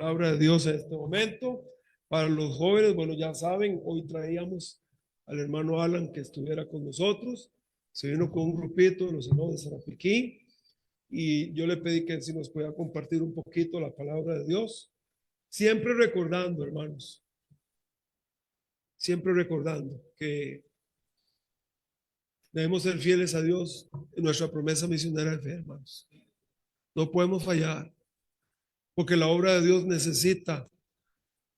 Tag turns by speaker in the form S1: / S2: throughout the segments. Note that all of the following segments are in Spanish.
S1: palabra de Dios en este momento. Para los jóvenes, bueno, ya saben, hoy traíamos al hermano Alan que estuviera con nosotros. Se vino con un grupito de los hermanos de Sarapiquí y yo le pedí que si nos pudiera compartir un poquito la palabra de Dios. Siempre recordando, hermanos, siempre recordando que debemos ser fieles a Dios en nuestra promesa misionera de fe, hermanos. No podemos fallar, porque la obra de Dios necesita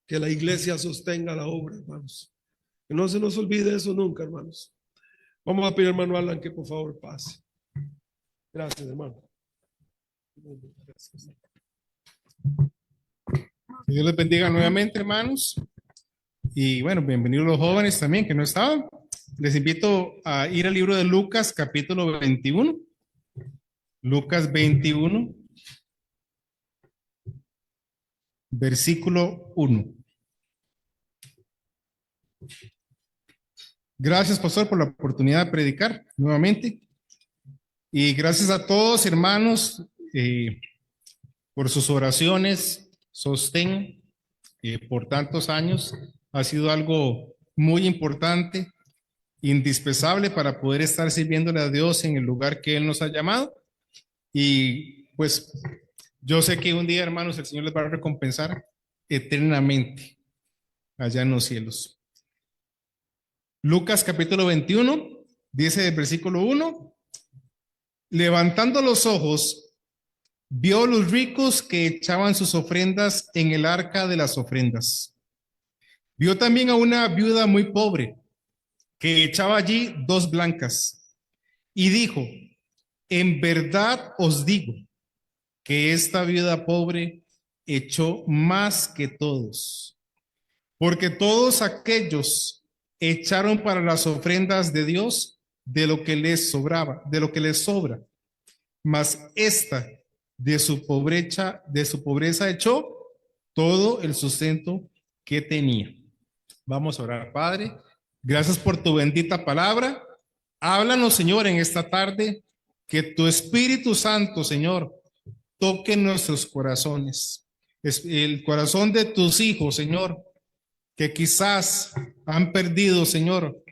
S1: que la iglesia sostenga la obra, hermanos. Que no se nos olvide eso nunca, hermanos. Vamos a pedir, hermano Alan, que por favor pase. Gracias, hermano. Gracias.
S2: Que Dios les bendiga nuevamente, hermanos. Y bueno, bienvenidos los jóvenes también que no estaban. Les invito a ir al libro de Lucas, capítulo 21. Lucas 21, versículo 1. Gracias, pastor, por la oportunidad de predicar nuevamente. Y gracias a todos, hermanos, por sus oraciones, sostén por tantos años. Ha sido algo muy importante, indispensable para poder estar sirviéndole a Dios en el lugar que Él nos ha llamado. Y pues yo sé que un día, hermanos, el Señor les va a recompensar eternamente allá en los cielos. Lucas capítulo 21, dice el versículo 1, levantando los ojos, vio los ricos que echaban sus ofrendas en el arca de las ofrendas. Vio también a una viuda muy pobre que echaba allí 2 blancas y dijo, en verdad os digo que esta viuda pobre echó más que todos, porque todos aquellos echaron para las ofrendas de Dios de lo que les sobraba, de lo que les sobra, mas esta de su pobreza echó todo el sustento que tenía. Vamos a orar. Padre, gracias por tu bendita palabra. Háblanos, Señor, en esta tarde, que tu Espíritu Santo, Señor, toque nuestros corazones, el corazón de tus hijos, Señor, que quizás han perdido, Señor,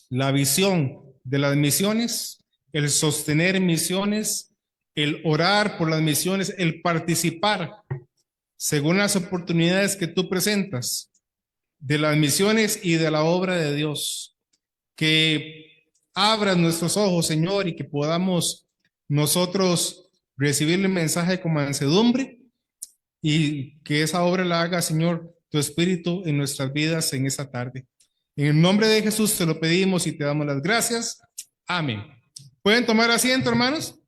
S2: la visión de las misiones, el sostener misiones, el orar por las misiones, el participar según las oportunidades que tú presentas de las misiones y de la obra de Dios. Que abras nuestros ojos, Señor, y que podamos nosotros recibir el mensaje con mansedumbre y que esa obra la haga, Señor, tu Espíritu en nuestras vidas en esta tarde. En el nombre de Jesús te lo pedimos y te damos las gracias. Amén. ¿Pueden tomar asiento, hermanos?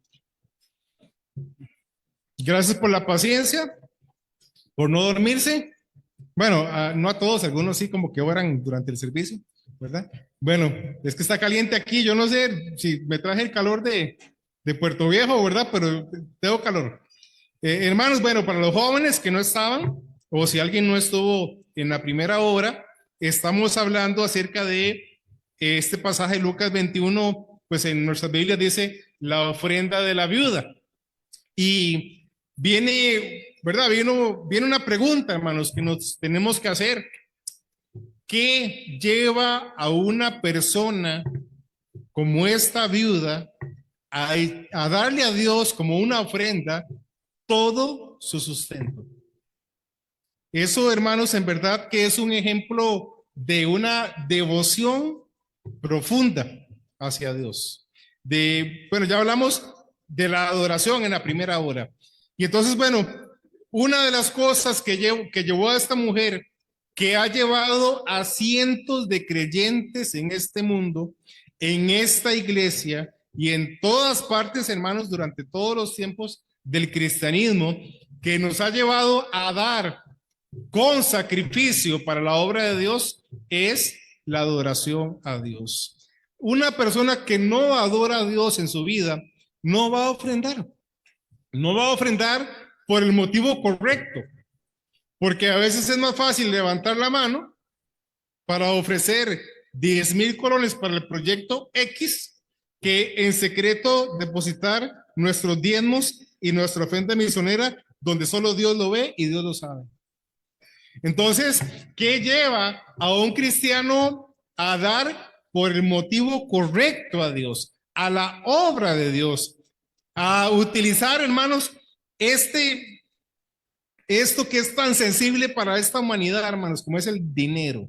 S2: Gracias por la paciencia, por no dormirse. Bueno, no a todos, algunos sí como que oran durante el servicio, ¿verdad? Bueno, es que está caliente aquí, yo no sé si me traje el calor de Puerto Viejo, ¿verdad? Pero tengo calor. Hermanos, bueno, para los jóvenes que no estaban, o si alguien no estuvo en la primera hora, estamos hablando acerca de este pasaje de Lucas 21, pues en nuestra Biblia dice la ofrenda de la viuda. Y viene, ¿verdad? Viene una pregunta, hermanos, que nos tenemos que hacer. ¿Qué lleva a una persona como esta viuda a darle a Dios como una ofrenda todo su sustento? Eso, hermanos, en verdad que es un ejemplo de una devoción profunda hacia Dios. Bueno, ya hablamos de la adoración en la primera hora. Y entonces, bueno, una de las cosas que llevó a esta mujer, que ha llevado a cientos de creyentes en este mundo, en esta iglesia y en todas partes, hermanos, durante todos los tiempos del cristianismo, que nos ha llevado a dar con sacrificio para la obra de Dios, es la adoración a Dios. Una persona que no adora a Dios en su vida no va a ofrendar. No va a ofrendar por el motivo correcto, porque a veces es más fácil levantar la mano para ofrecer 10,000 colones para el proyecto X que en secreto depositar nuestros diezmos y nuestra ofrenda misionera donde solo Dios lo ve y Dios lo sabe. Entonces, ¿qué lleva a un cristiano a dar por el motivo correcto a Dios, a la obra de Dios, a utilizar, hermanos, esto que es tan sensible para esta humanidad, hermanos, como es el dinero,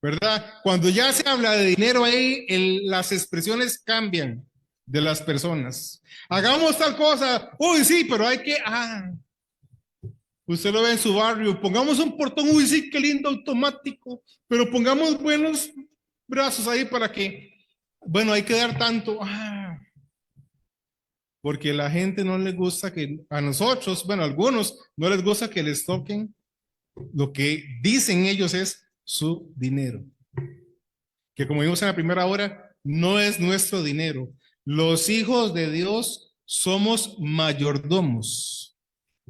S2: ¿verdad? Cuando ya se habla de dinero ahí, las expresiones cambian de las personas. Hagamos tal cosa, uy, sí, pero hay que, usted lo ve en su barrio, pongamos un portón, uy, sí, qué lindo automático, pero pongamos buenos brazos ahí para que, bueno, hay que dar tanto, porque a la gente no les gusta que, a nosotros, bueno, a algunos no les gusta que les toquen, lo que dicen ellos es su dinero, que como vimos en la primera hora, no es nuestro dinero. Los hijos de Dios somos mayordomos,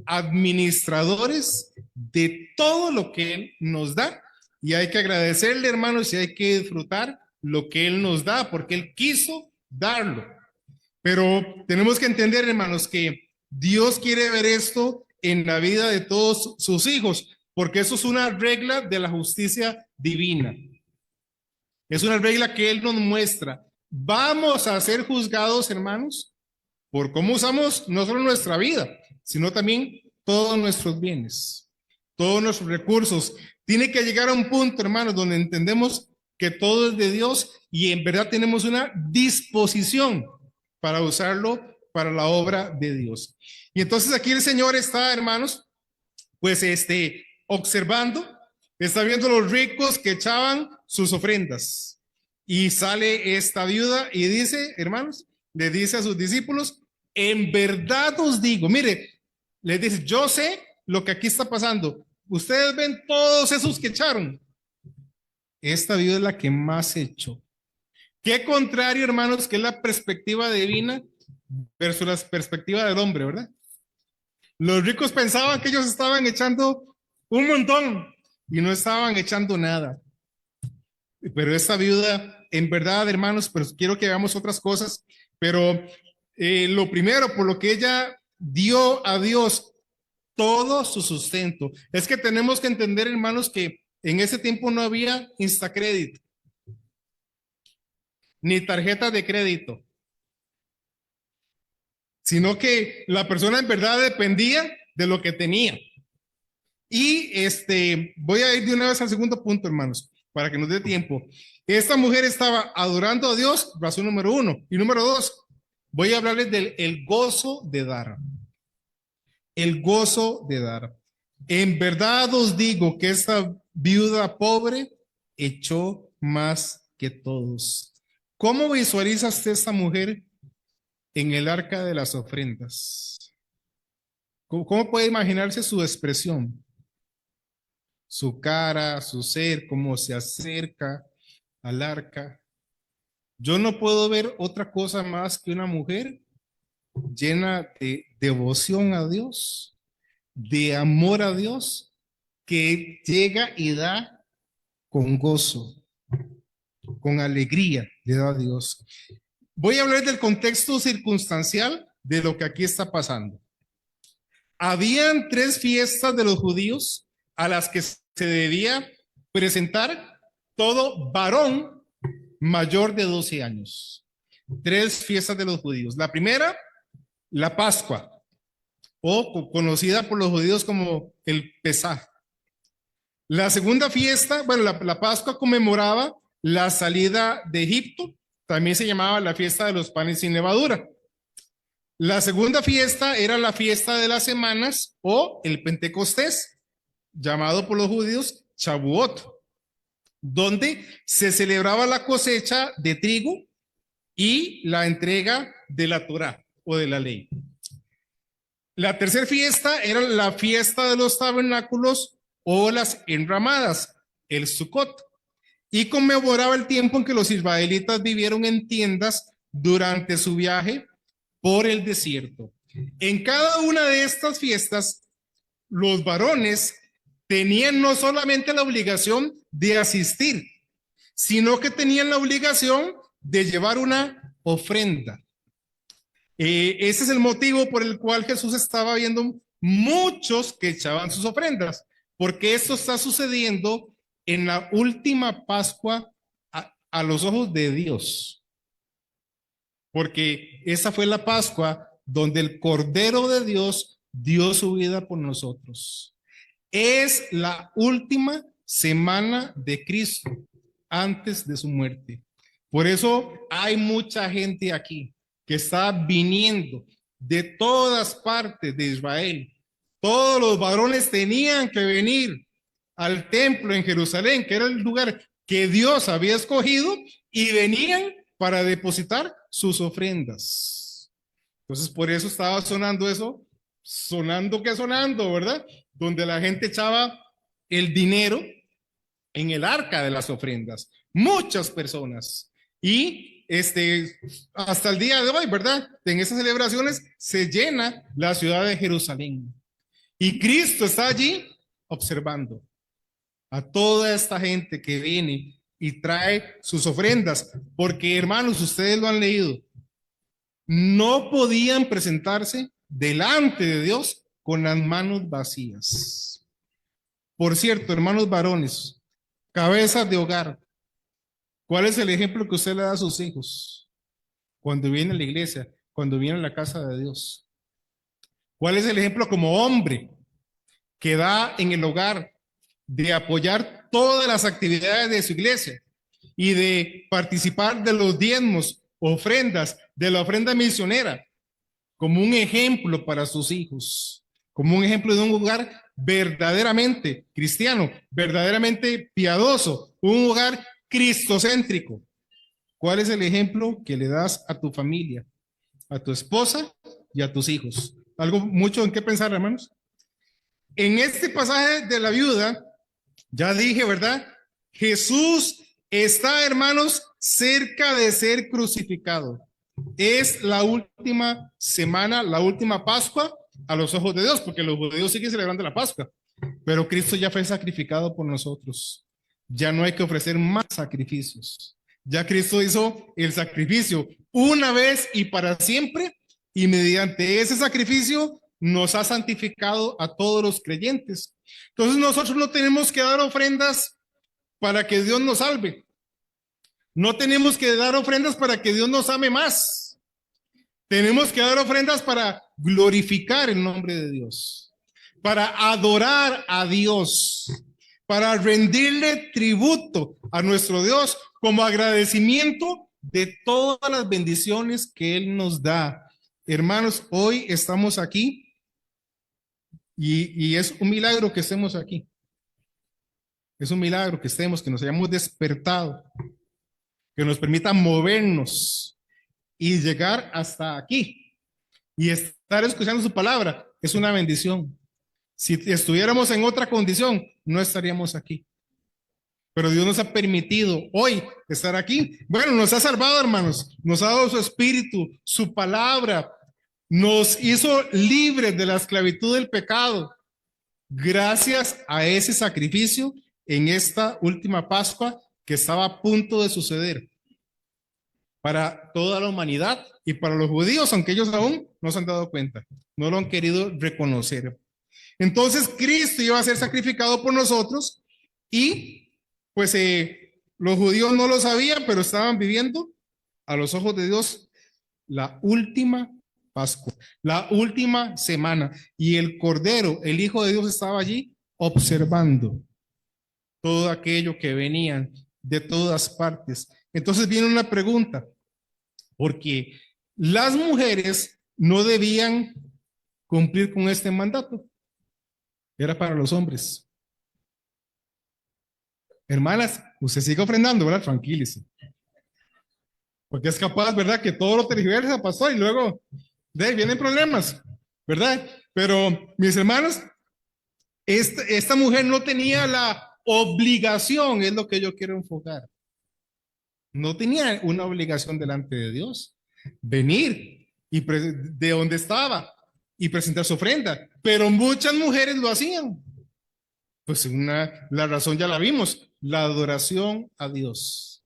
S2: administradores de todo lo que Él nos da, y hay que agradecerle, hermanos, y hay que disfrutar lo que Él nos da, porque Él quiso darlo. Pero tenemos que entender, hermanos, que Dios quiere ver esto en la vida de todos sus hijos, porque eso es una regla de la justicia divina. Es una regla que Él nos muestra. Vamos a ser juzgados, hermanos, por cómo usamos no solo nuestra vida, sino también todos nuestros bienes, todos nuestros recursos. Tiene que llegar a un punto, hermanos, donde entendemos que todo es de Dios y en verdad tenemos una disposición para usarlo para la obra de Dios. Y entonces aquí el Señor está, hermanos, pues observando, está viendo los ricos que echaban sus ofrendas. Y sale esta viuda y dice, hermanos, le dice a sus discípulos, en verdad os digo, mire, les dice, yo sé lo que aquí está pasando. Ustedes ven todos esos que echaron. Esta viuda es la que más echó. Qué contrario, hermanos, que es la perspectiva divina versus la perspectiva del hombre, ¿verdad? Los ricos pensaban que ellos estaban echando un montón y no estaban echando nada. Pero esta viuda, en verdad, hermanos, pero quiero que veamos otras cosas, pero lo primero, por lo que ella dio a Dios todo su sustento, es que tenemos que entender, hermanos, que en ese tiempo no había Instacrédito, ni tarjetas de crédito, sino que la persona en verdad dependía de lo que tenía. Y voy a ir de una vez al segundo punto, hermanos, para que nos dé tiempo. Esta mujer estaba adorando a Dios, razón número 1. Y número 2, voy a hablarles del el gozo de dar. El gozo de dar. En verdad os digo que esta viuda pobre echó más que todos. ¿Cómo visualiza usted esta mujer en el arca de las ofrendas? ¿Cómo puede imaginarse su expresión? Su cara, su ser, cómo se acerca al arca. Yo no puedo ver otra cosa más que una mujer llena de devoción a Dios, de amor a Dios, que llega y da con gozo, con alegría, le da a Dios. Voy a hablar del contexto circunstancial de lo que aquí está pasando. Habían 3 fiestas de los judíos a las que se debía presentar todo varón mayor de 12 años. 3 fiestas de los judíos. La primera, la Pascua, o conocida por los judíos como el Pesaj. La segunda fiesta, bueno, la Pascua conmemoraba la salida de Egipto, también se llamaba la fiesta de los panes sin levadura. La segunda fiesta era la fiesta de las semanas o el Pentecostés, llamado por los judíos Shavuot, donde se celebraba la cosecha de trigo y la entrega de la Torá o de la ley. La tercera fiesta era la fiesta de los tabernáculos o las enramadas, el Sukkot, y conmemoraba el tiempo en que los israelitas vivieron en tiendas durante su viaje por el desierto. En cada una de estas fiestas, los varones tenían no solamente la obligación de asistir, sino que tenían la obligación de llevar una ofrenda. Ese es el motivo por el cual Jesús estaba viendo muchos que echaban sus ofrendas, porque esto está sucediendo en la última Pascua a los ojos de Dios, porque esa fue la Pascua donde el Cordero de Dios dio su vida por nosotros. Es la última semana de Cristo antes de su muerte. Por eso hay mucha gente aquí que está viniendo de todas partes de Israel. Todos los varones tenían que venir al templo en Jerusalén, que era el lugar que Dios había escogido, y venían para depositar sus ofrendas. Entonces, por eso estaba sonando eso, sonando, ¿verdad? Donde la gente echaba el dinero en el arca de las ofrendas. Muchas personas. Y hasta el día de hoy, ¿verdad? En esas celebraciones se llena la ciudad de Jerusalén. Y Cristo está allí observando a toda esta gente que viene y trae sus ofrendas, porque hermanos, ustedes lo han leído, no podían presentarse delante de Dios con las manos vacías. Por cierto, hermanos varones, cabezas de hogar, ¿cuál es el ejemplo que usted le da a sus hijos cuando viene a la iglesia, cuando viene a la casa de Dios? ¿Cuál es el ejemplo como hombre que da en el hogar de apoyar todas las actividades de su iglesia y de participar de los diezmos, ofrendas, de la ofrenda misionera, como un ejemplo para sus hijos, como un ejemplo de un hogar verdaderamente cristiano, verdaderamente piadoso, un hogar cristocéntrico? ¿Cuál es el ejemplo que le das a tu familia, a tu esposa y a tus hijos? Algo mucho en qué pensar, hermanos. En este pasaje de la viuda, ya dije, ¿verdad? Jesús está, hermanos, cerca de ser crucificado. Es la última semana, la última Pascua a los ojos de Dios, porque los judíos siguen celebrando la Pascua, pero Cristo ya fue sacrificado por nosotros. Ya no hay que ofrecer más sacrificios. Ya Cristo hizo el sacrificio una vez y para siempre, y mediante ese sacrificio nos ha santificado a todos los creyentes. Entonces nosotros no tenemos que dar ofrendas para que Dios nos salve. No tenemos que dar ofrendas para que Dios nos ame más. Tenemos que dar ofrendas para glorificar el nombre de Dios, para adorar a Dios, para rendirle tributo a nuestro Dios como agradecimiento de todas las bendiciones que Él nos da. Hermanos, hoy estamos aquí y es un milagro que estemos aquí. Es un milagro que estemos, que nos hayamos despertado, que nos permita movernos y llegar hasta aquí y estar escuchando su palabra. Es una bendición. Si estuviéramos en otra condición, no estaríamos aquí. Pero Dios nos ha permitido hoy estar aquí. Bueno, nos ha salvado, hermanos. Nos ha dado su espíritu, su palabra. Nos hizo libres de la esclavitud del pecado. Gracias a ese sacrificio en esta última Pascua que estaba a punto de suceder para toda la humanidad y para los judíos, aunque ellos aún no se han dado cuenta, no lo han querido reconocer. Entonces Cristo iba a ser sacrificado por nosotros y pues los judíos no lo sabían, pero estaban viviendo a los ojos de Dios la última Pascua, la última semana, y el Cordero, el Hijo de Dios, estaba allí observando todo aquello que venían de todas partes. Entonces viene una pregunta, porque las mujeres no debían cumplir con este mandato, era para los hombres. Hermanas, usted sigue ofrendando, ¿verdad? Tranquilísimo. Porque es capaz, ¿verdad? Que todo lo tergiversa, pasó y luego vienen problemas, ¿verdad? Pero mis hermanos, esta mujer no tenía la obligación, es lo que yo quiero enfocar. No tenía una obligación delante de Dios. Venir y de donde estaba y presentar su ofrenda. Pero muchas mujeres lo hacían. Pues la razón ya la vimos. La adoración a Dios.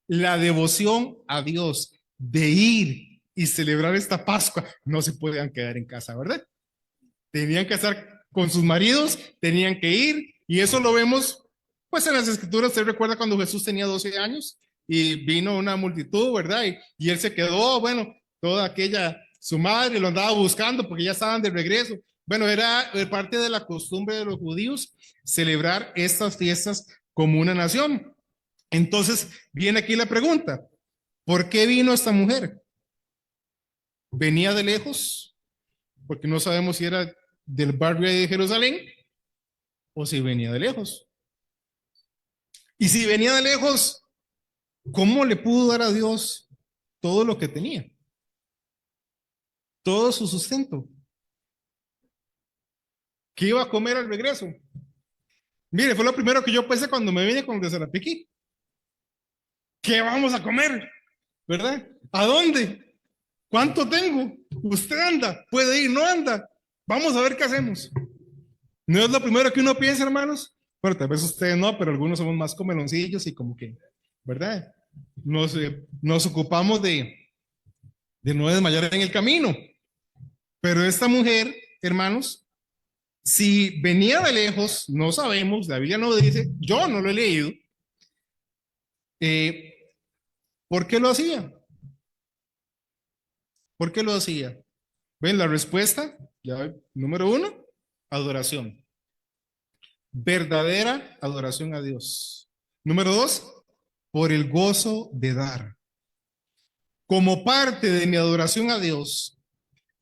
S2: La devoción a Dios. De ir y celebrar esta Pascua. No se podían quedar en casa, ¿verdad? tenían que estar con sus maridos, tenían que ir, y eso lo vemos pues en las escrituras. Usted recuerda cuando Jesús tenía 12 años y vino una multitud, ¿verdad? Y él se quedó, bueno, toda aquella, su madre lo andaba buscando porque ya estaban de regreso. Bueno, era parte de la costumbre de los judíos celebrar estas fiestas como una nación. Entonces viene aquí la pregunta: ¿por qué vino esta mujer? ¿Venía de lejos? Porque no sabemos si era del barrio de Jerusalén o si venía de lejos. Y si venía de lejos, ¿cómo le pudo dar a Dios todo lo que tenía? Todo su sustento. ¿Qué iba a comer al regreso? Mire, fue lo primero que yo pensé cuando me vine con el de Sarapiquí. ¿Qué vamos a comer? ¿Verdad? ¿A dónde? ¿Cuánto tengo? Usted anda, puede ir, no anda. Vamos a ver qué hacemos. ¿No es lo primero que uno piensa, hermanos? Bueno, tal vez ustedes no, pero algunos somos más comeloncillos y como que, ¿verdad? Nos ocupamos de no desmayar en el camino. Pero esta mujer, hermanos, si venía de lejos, no sabemos, la Biblia no dice, yo no lo he leído. ¿Por qué lo hacía? ¿Por qué lo hacía? ¿Ven la respuesta? Ya, número 1, adoración. Verdadera adoración a Dios. Número 2, por el gozo de dar. Como parte de mi adoración a Dios,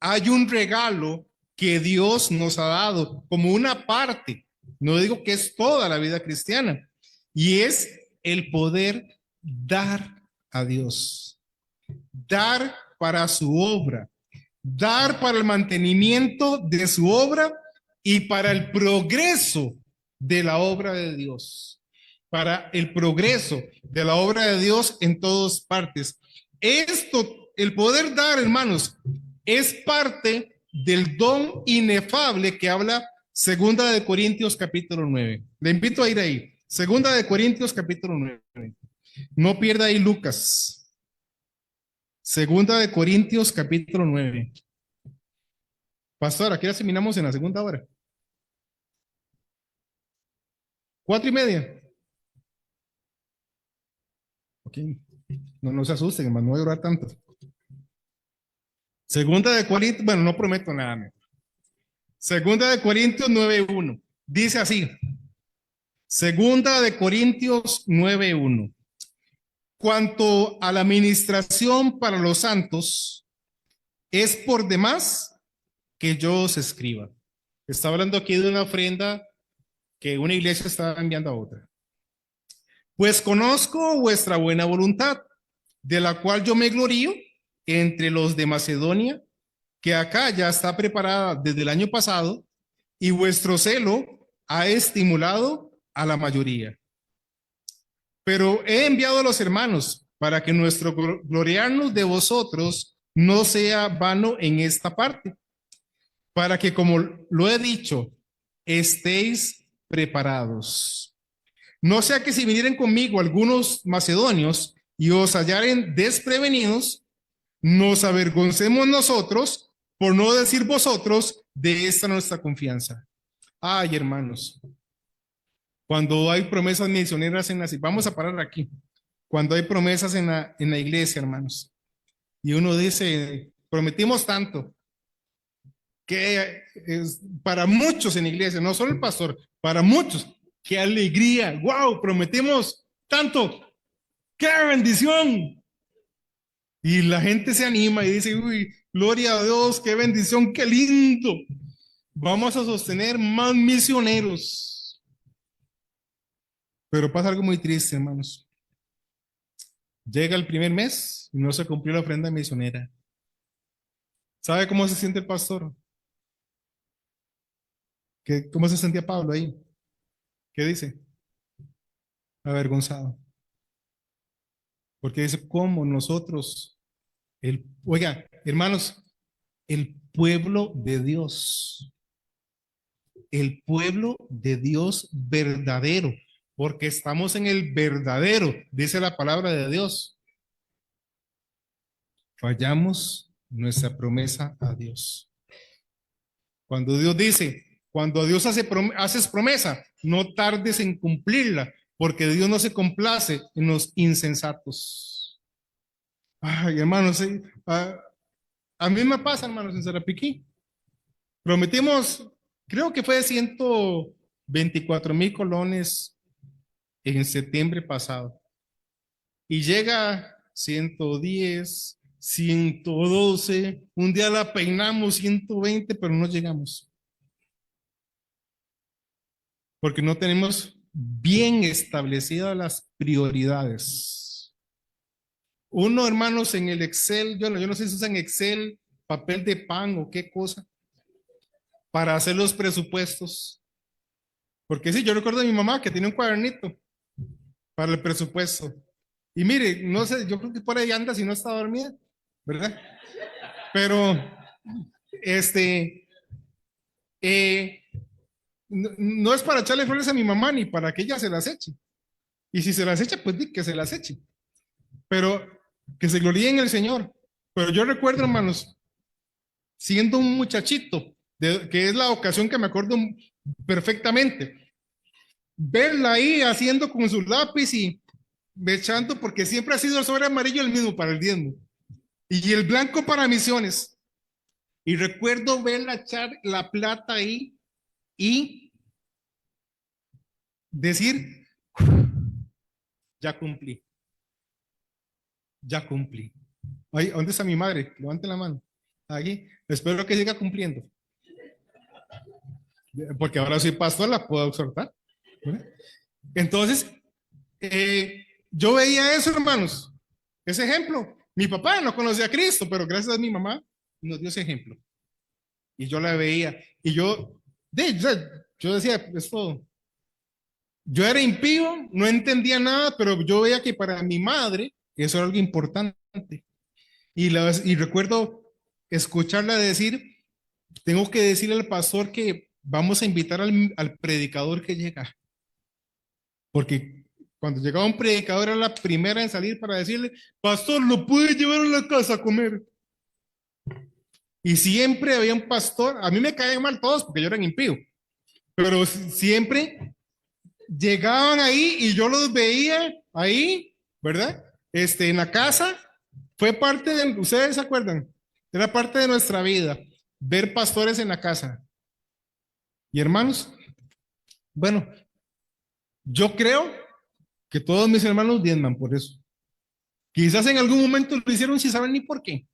S2: hay un regalo que Dios nos ha dado como una parte. No digo que es toda la vida cristiana, y es el poder dar a Dios. Dar para su obra, dar para el mantenimiento de su obra y para el progreso de la obra de Dios, para el progreso de la obra de Dios en todas partes. Esto, el poder dar, hermanos, es parte del don inefable que habla Segunda de Corintios capítulo 9. Le invito a ir ahí. Segunda de Corintios capítulo 9. No pierda ahí Lucas. Segunda de Corintios capítulo 9. Pastor, aquí terminamos en la segunda hora. 4:30. Ok. No se asusten, hermano, no voy a durar tanto. Segunda de Corintios, bueno, no prometo nada. Segunda de Corintios 9:1. Dice así. Segunda de Corintios 9:1. Cuanto a la administración para los santos, es por demás que yo os escriba. Está hablando aquí de una ofrenda que una iglesia está enviando a otra. Pues conozco vuestra buena voluntad, de la cual yo me glorío entre los de Macedonia, que acá ya está preparada desde el año pasado, y vuestro celo ha estimulado a la mayoría. Pero he enviado a los hermanos para que nuestro gloriarnos de vosotros no sea vano en esta parte, para que, como lo he dicho, estéis preparados. No sea que si vinieren conmigo algunos macedonios y os hallaren desprevenidos, nos avergoncemos nosotros, por no decir vosotros, de esta nuestra confianza. Ay, hermanos, cuando hay promesas misioneras en las... Vamos a parar aquí. Cuando hay promesas en la iglesia, hermanos, y uno dice, prometimos tanto, que es para muchos en la iglesia, no solo el pastor, para muchos, qué alegría, wow, prometimos tanto, qué bendición. Y la gente se anima y dice, uy, gloria a Dios, qué bendición, qué lindo. Vamos a sostener más misioneros. Pero pasa algo muy triste, hermanos. Llega el primer mes y no se cumplió la ofrenda misionera. ¿Sabe cómo se siente el pastor? ¿Cómo se sentía Pablo ahí? ¿Qué dice? Avergonzado. Porque dice, ¿cómo nosotros, oiga, hermanos, el pueblo de Dios verdadero, porque estamos en el verdadero, dice la palabra de Dios. Fallamos nuestra promesa a Dios. Cuando Dios dice, cuando Dios haces promesa, no tardes en cumplirla, porque Dios no se complace en los insensatos. Ay, hermanos, sí, a mí me pasa, hermanos, en Sarapiquí. Prometimos, creo que fue 124,000 colones en septiembre pasado. Y llega 110, 112, un día la peinamos 120, pero no llegamos. Porque no tenemos bien establecidas las prioridades. Uno, hermanos, en el Excel, yo no sé si usan Excel, papel de pan o qué cosa, para hacer los presupuestos. Porque sí, yo recuerdo a mi mamá que tenía un cuadernito para el presupuesto. Y mire, no sé, yo creo que por ahí anda si no está dormida, ¿verdad? Pero, eh, no es para echarle flores a mi mamá ni para que ella se las eche. Y si se las echa, pues di que se las eche. Pero que se gloríe en el Señor. Pero yo recuerdo, hermanos, siendo un muchachito, que es la ocasión que me acuerdo perfectamente, verla ahí haciendo con su lápiz y echando, porque siempre ha sido el sobre amarillo el mismo para el diezmo y el blanco para misiones. Y recuerdo verla echar la plata ahí y decir, ya cumplí, ya cumplí. Ay, ¿dónde está mi madre? Levante la mano. Aquí. Espero que siga cumpliendo. Porque ahora soy pastor, la puedo exhortar. ¿Verdad? Entonces, yo veía eso, hermanos. Ese ejemplo. Mi papá no conocía a Cristo, pero gracias a mi mamá nos dio ese ejemplo. Y yo la veía. Y yo decía, esto, yo era impío, no entendía nada, pero yo veía que para mi madre eso era algo importante. Y recuerdo escucharla decir, tengo que decirle al pastor que vamos a invitar al predicador que llega. Porque cuando llegaba un predicador era la primera en salir para decirle, pastor, ¿lo puede llevar a la casa a comer? Y siempre había un pastor, a mí me caían mal todos porque yo era impío, pero siempre llegaban ahí y yo los veía ahí, ¿verdad? En la casa, fue parte de, ¿ustedes se acuerdan? Era parte de nuestra vida, ver pastores en la casa. Y hermanos, bueno, yo creo que todos mis hermanos diezman por eso. Quizás en algún momento lo hicieron sin saber ni por qué,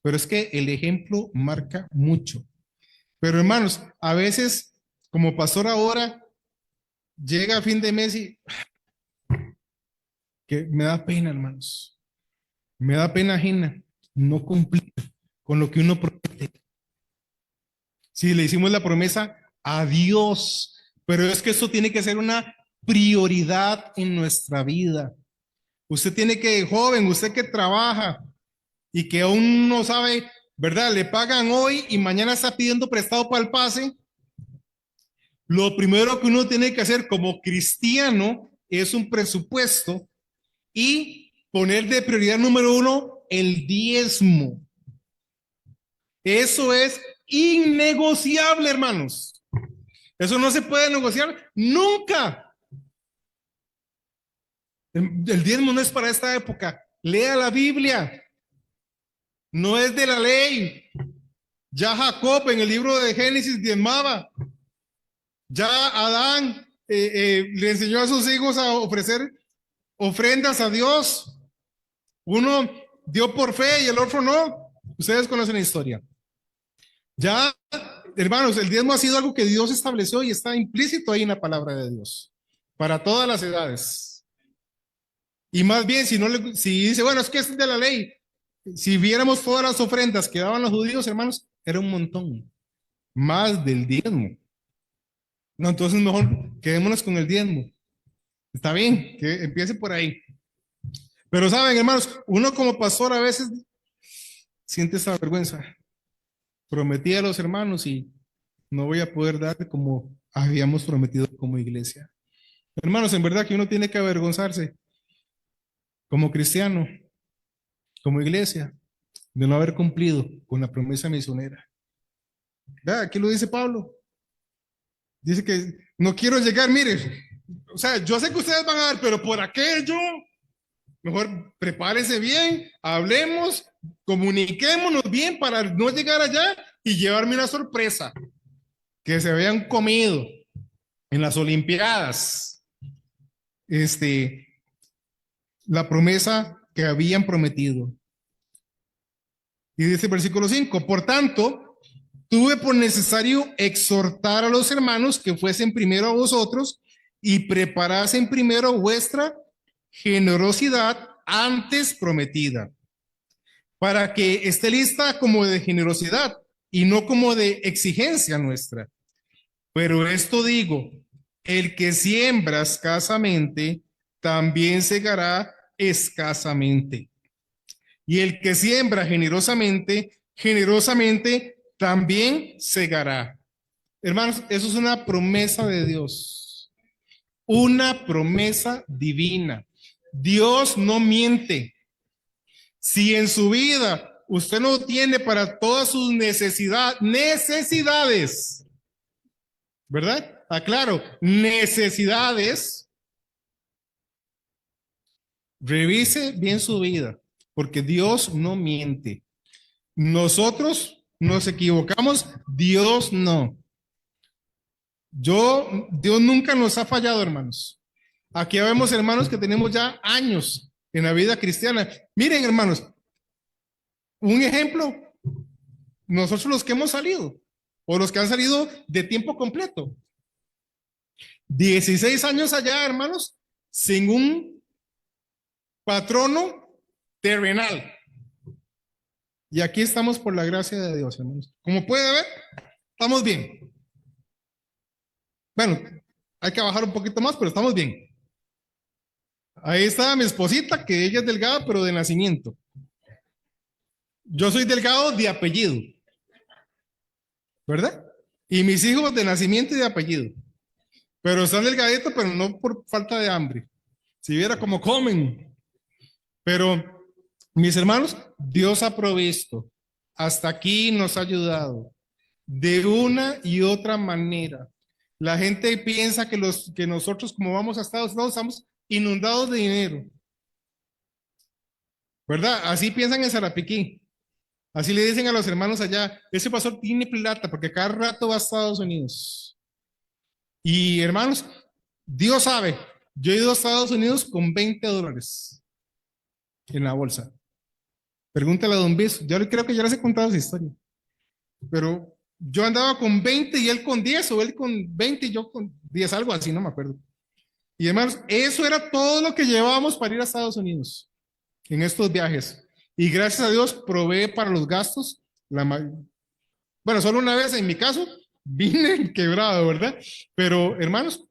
S2: pero es que el ejemplo marca mucho. Pero hermanos, a veces, como pastor ahora, llega a fin de mes y que me da pena, hermanos. Me da pena ajena no cumplir con lo que uno promete. Si le hicimos la promesa a Dios, pero es que esto tiene que ser una prioridad en nuestra vida. Usted tiene que, joven, usted que trabaja y que aún no sabe, ¿verdad? Le pagan hoy y mañana está pidiendo prestado para el pase. Lo primero que uno tiene que hacer como cristiano es un presupuesto y poner de prioridad número uno el diezmo. Eso es innegociable, hermanos. Eso no se puede negociar nunca. El diezmo no es para esta época. Lea la Biblia. No es de la ley. Ya Jacob en el libro de Génesis diezmaba. Ya Adán le enseñó a sus hijos a ofrecer ofrendas a Dios. Uno dio por fe y el otro no. Ustedes conocen la historia. Ya, hermanos, el diezmo ha sido algo que Dios estableció y está implícito ahí en la palabra de Dios para todas las edades. Y más bien, si dice, bueno, es que es de la ley, si viéramos todas las ofrendas que daban los judíos, hermanos, era un montón, más del diezmo. No, entonces mejor quedémonos con el diezmo. Está bien, que empiece por ahí. Pero saben, hermanos, uno como pastor a veces siente esa vergüenza. Prometí a los hermanos y no voy a poder dar como habíamos prometido como iglesia. Hermanos, en verdad que uno tiene que avergonzarse como cristiano, como iglesia, de no haber cumplido con la promesa misionera. Vea, aquí lo dice Pablo. Dice que no quiero llegar, mire, o sea, yo sé que ustedes van a dar, pero por aquello, mejor prepárese bien, hablemos, comuniquémonos bien para no llegar allá y llevarme una sorpresa, que se habían comido en las Olimpiadas, la promesa que habían prometido. Y dice el versículo 5, por tanto, tuve por necesario exhortar a los hermanos que fuesen primero a vosotros y preparasen primero vuestra generosidad antes prometida, para que esté lista como de generosidad y no como de exigencia nuestra. Pero esto digo, el que siembra escasamente, también segará escasamente. Y el que siembra generosamente, generosamente también segará. Hermanos, eso es una promesa de Dios, una promesa divina. Dios no miente. Si en su vida usted no tiene para todas sus necesidades, ¿verdad? Aclaro, necesidades, revise bien su vida, porque Dios no miente. Nosotros nos equivocamos, Dios no. Dios nunca nos ha fallado, hermanos. Aquí vemos hermanos que tenemos ya años en la vida cristiana. Miren, hermanos, un ejemplo, nosotros los que hemos salido, o los que han salido de tiempo completo. 16 años allá, hermanos, sin un patrono terrenal. Y aquí estamos por la gracia de Dios, hermanos. Como puede ver, estamos bien. Bueno, hay que bajar un poquito más, pero estamos bien. Ahí está mi esposita, que ella es delgada, pero de nacimiento. Yo soy delgado de apellido, ¿verdad? Y mis hijos de nacimiento y de apellido. Pero están delgaditos, pero no por falta de hambre. Si viera cómo comen. Pero, mis hermanos, Dios ha provisto. Hasta aquí nos ha ayudado. De una y otra manera. La gente piensa que nosotros, como vamos a Estados Unidos, estamos inundados de dinero. ¿Verdad? Así piensan en Sarapiquí. Así le dicen a los hermanos allá, ese pastor tiene plata porque cada rato va a Estados Unidos. Y hermanos, Dios sabe, yo he ido a Estados Unidos con $20 en la bolsa. Pregúntale a don Bis, yo creo que ya les he contado esa historia. Pero yo andaba con 20 y él con 10, o él con 20 y yo con 10, algo así, no me acuerdo. Y hermanos, eso era todo lo que llevábamos para ir a Estados Unidos en estos viajes. Y gracias a Dios provee para los gastos. Bueno, solo una vez en mi caso vine quebrado, ¿verdad? Pero hermanos,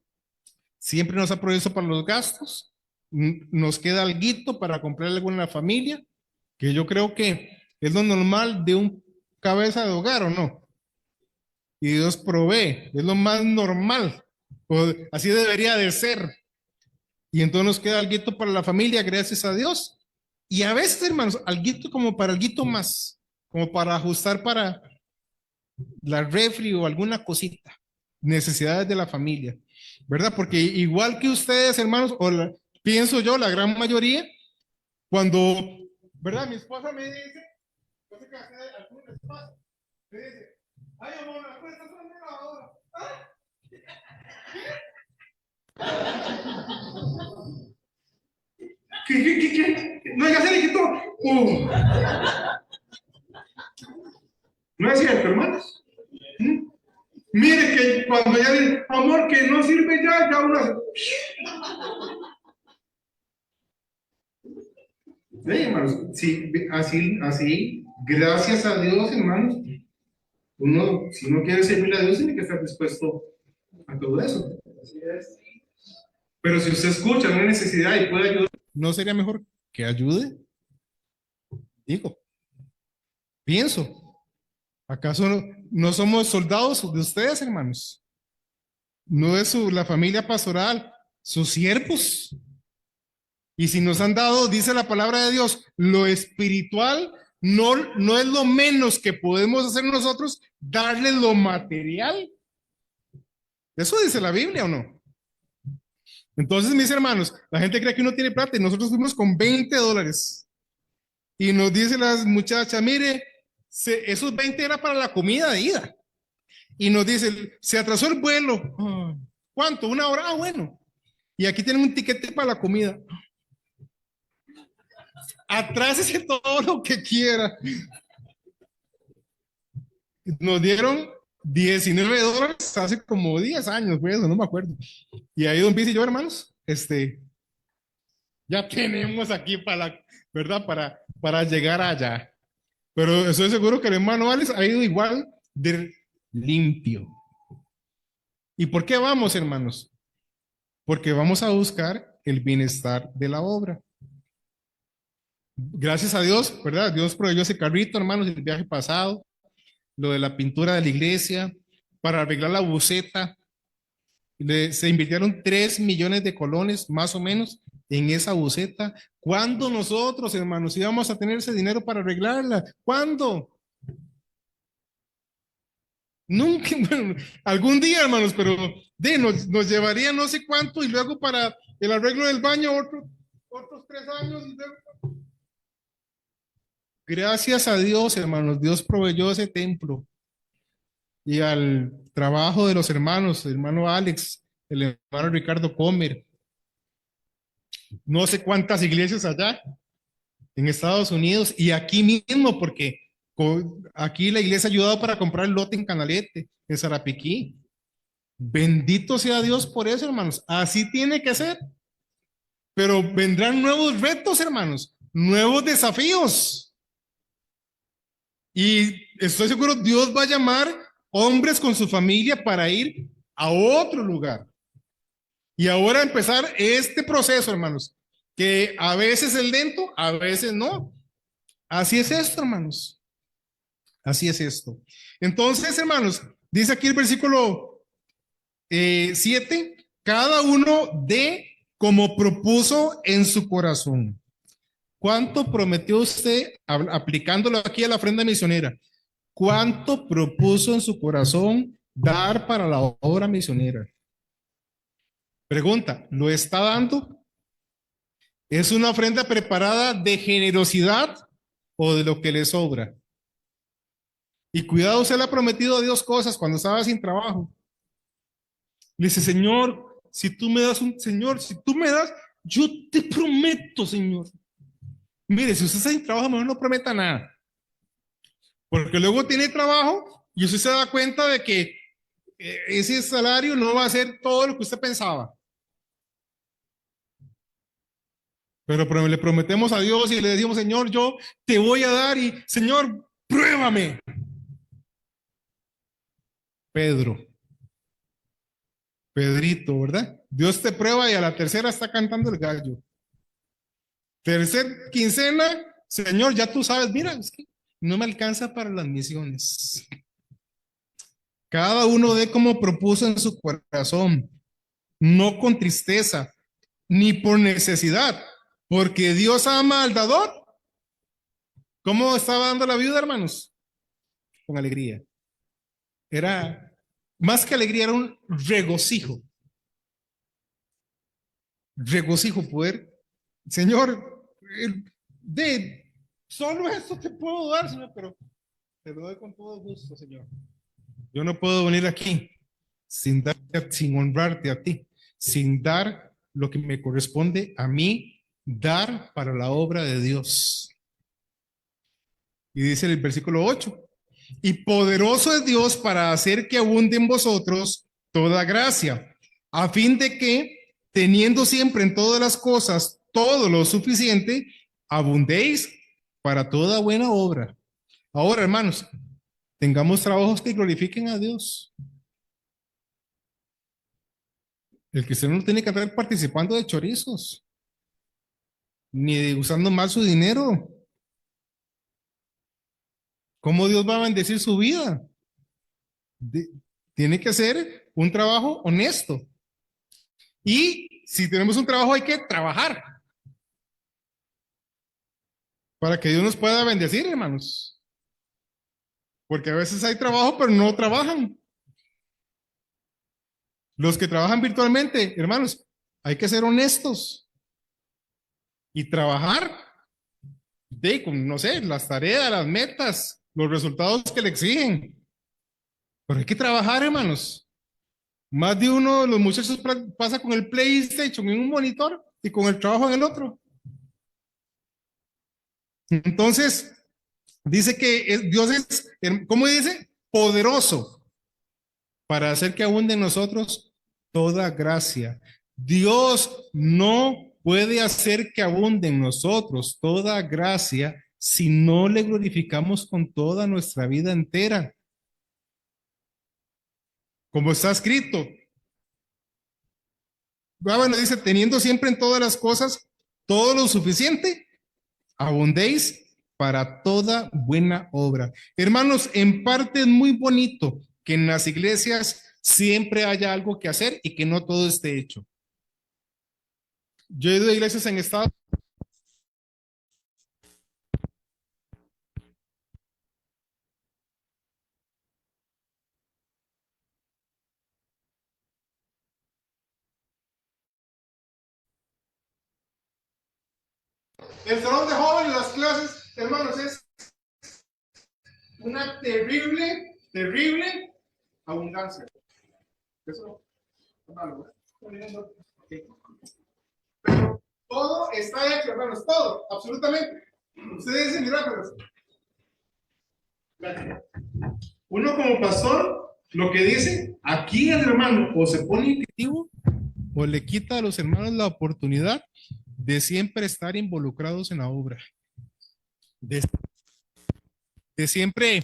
S2: siempre nos ha provisto para los gastos. Nos queda alguito para comprarle algo en la familia, que yo creo que es lo normal de un cabeza de hogar, ¿o no? Y Dios provee, es lo más normal, o así debería de ser. Y entonces nos queda alguito para la familia, gracias a Dios. Y a veces, hermanos, alguito como para alguito más, como para ajustar para la refri o alguna cosita, necesidades de la familia, ¿verdad? Porque igual que ustedes, hermanos, pienso yo, la gran mayoría, cuando, ¿verdad? Mi esposa me dice, no sé qué hacer, algún espacio, me dice, ay, amor, ¿me puedes hacer una lavadora? ¿Ah? ¿Qué? No, ya se le quitó. No es cierto, hermanos. Mire que cuando ya dice, amor, que no sirve ya uno. Hermanos, sí, así, gracias a Dios, hermanos. Uno, si uno quiere servir a Dios, tiene que estar dispuesto a todo eso. Así es. Pero si usted escucha una necesidad y puede ayudar, ¿no sería mejor que ayude? Digo, pienso. ¿Acaso no somos soldados de ustedes, hermanos? ¿No es la familia pastoral, sus siervos? Y si nos han dado, dice la palabra de Dios, lo espiritual no es lo menos que podemos hacer nosotros darle lo material. ¿Eso dice la Biblia o no? Entonces, mis hermanos, la gente cree que uno tiene plata y nosotros fuimos con $20. Y nos dice las muchachas, mire, esos 20 era para la comida de ida. Y nos dice, se atrasó el vuelo. ¿Cuánto? ¿1 hora? Ah, bueno. Y aquí tienen un tiquete para la comida. Atrásese todo lo que quiera. Nos dieron $19 hace como 10 años, pues, eso no me acuerdo. Y ahí don Piz y yo, hermanos, ya tenemos aquí ¿verdad? Para llegar allá. Pero estoy seguro que el hermano Alex ha ido igual de limpio. ¿Y por qué vamos, hermanos? Porque vamos a buscar el bienestar de la obra. Gracias a Dios, ¿verdad? Dios proveyó ese carrito, hermanos, el viaje pasado, lo de la pintura de la iglesia, para arreglar la buceta. Se invirtieron 3 millones de colones, más o menos, en esa buceta. ¿Cuándo nosotros, hermanos, íbamos a tener ese dinero para arreglarla? ¿Cuándo? Nunca, bueno, algún día, hermanos, pero nos llevaría no sé cuánto y luego para el arreglo del baño otros 3 años. Y luego... Gracias a Dios, hermanos, Dios proveyó ese templo. Y al trabajo de los hermanos, el hermano Alex, el hermano Ricardo Comer, no sé cuántas iglesias allá en Estados Unidos y aquí mismo, porque aquí la iglesia ha ayudado para comprar el lote en Canalete, en Sarapiquí. Bendito sea Dios por eso, hermanos. Así tiene que ser. Pero vendrán nuevos retos, hermanos, nuevos desafíos. Y estoy seguro Dios va a llamar hombres con su familia para ir a otro lugar. Y ahora empezar este proceso, hermanos, que a veces es lento, a veces no. Así es esto, hermanos. Así es esto. Entonces, hermanos, dice aquí el versículo 7, cada uno dé como propuso en su corazón. ¿Cuánto prometió usted, aplicándolo aquí a la ofrenda misionera? ¿Cuánto propuso en su corazón dar para la obra misionera? Pregunta, ¿lo está dando? ¿Es una ofrenda preparada de generosidad o de lo que le sobra? Y cuidado, usted le ha prometido a Dios cosas cuando estaba sin trabajo. Le dice, Señor, si tú me das si tú me das, yo te prometo, Señor. Mire, si usted está sin trabajo, mejor no prometa nada. Porque luego tiene trabajo y usted se da cuenta de que ese salario no va a ser todo lo que usted pensaba. Pero le prometemos a Dios y le decimos, Señor, yo te voy a dar y, Señor, pruébame. Pedrito, ¿verdad? Dios te prueba y a la tercera está cantando el gallo. Tercer quincena, Señor, ya tú sabes, mira, es que no me alcanza para las misiones. Cada uno dé como propuso en su corazón, no con tristeza, ni por necesidad, porque Dios ama al dador. ¿Cómo estaba dando la viuda, hermanos? Con alegría. Era más que alegría, era un regocijo. Regocijo poder, Señor, solo esto te puedo dar, Señor, pero te lo doy con todo gusto, Señor. Yo no puedo venir aquí sin honrarte a ti, sin dar lo que me corresponde a mí, dar para la obra de Dios. Y dice el versículo 8, y poderoso es Dios para hacer que abunde en vosotros toda gracia, a fin de que, teniendo siempre en todas las cosas todo lo suficiente, abundéis para toda buena obra. Ahora, hermanos, tengamos trabajos que glorifiquen a Dios. El cristiano no tiene que estar participando de chorizos, ni de usando mal su dinero. ¿Cómo Dios va a bendecir su vida? Tiene que ser un trabajo honesto. Y si tenemos un trabajo, hay que trabajar para que Dios nos pueda bendecir, hermanos. Porque a veces hay trabajo, pero no trabajan. Los que trabajan virtualmente, hermanos, hay que ser honestos y trabajar con, no sé, las tareas, las metas, los resultados que le exigen. Pero hay que trabajar, hermanos. Más de uno de los muchachos pasa con el PlayStation en un monitor y con el trabajo en el otro. Entonces, dice que Dios es, ¿cómo dice? Poderoso para hacer que abunde en nosotros toda gracia. Dios no puede hacer que abunde en nosotros toda gracia si no le glorificamos con toda nuestra vida entera. Como está escrito. Bueno, dice, teniendo siempre en todas las cosas todo lo suficiente, abundéis para toda buena obra. Hermanos, en parte es muy bonito que en las iglesias siempre haya algo que hacer y que no todo esté hecho. Yo he ido a iglesias en Estados Unidos. El salón de jóvenes, las clases, hermanos, es una terrible, terrible abundancia. Eso, pero todo está hecho, hermanos, todo, absolutamente. Ustedes dicen, mira, pero uno como pastor, lo que dice, aquí el hermano o se pone inquisitivo o le quita a los hermanos la oportunidad de siempre estar involucrados en la obra. De siempre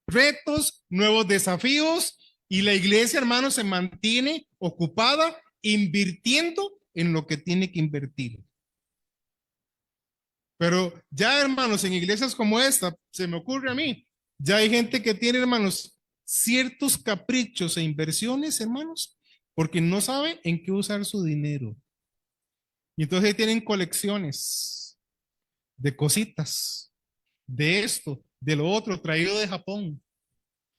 S2: retos, nuevos desafíos y la iglesia, hermanos, se mantiene ocupada invirtiendo en lo que tiene que invertir. Pero ya, hermanos, en iglesias como esta, se me ocurre a mí, ya hay gente que tiene, hermanos, ciertos caprichos e inversiones, hermanos, porque no sabe en qué usar su dinero. Y entonces ahí tienen colecciones de cositas, de esto, de lo otro, traído de Japón.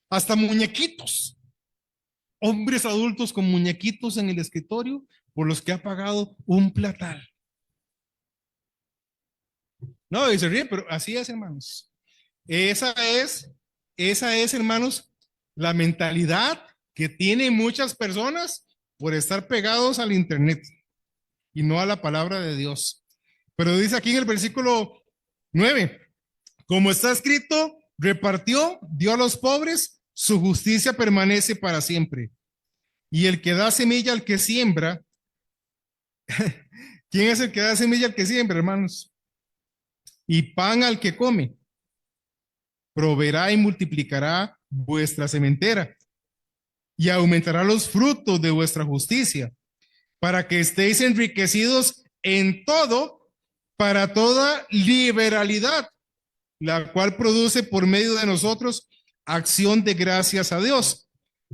S2: Hasta muñequitos. Hombres adultos con muñequitos en el escritorio por los que ha pagado un platal. No, y se ríe, pero así es, hermanos. Esa es, hermanos, la mentalidad que tienen muchas personas por estar pegados al internet y no a la palabra de Dios. Pero dice aquí en el versículo 9, como está escrito, repartió, dio a los pobres, su justicia permanece para siempre. Y el que da semilla al que siembra, ¿quién es el que da semilla al que siembra, hermanos? Y pan al que come, proveerá y multiplicará vuestra sementera y aumentará los frutos de vuestra justicia, para que estéis enriquecidos en todo, para toda liberalidad, la cual produce por medio de nosotros acción de gracias a Dios,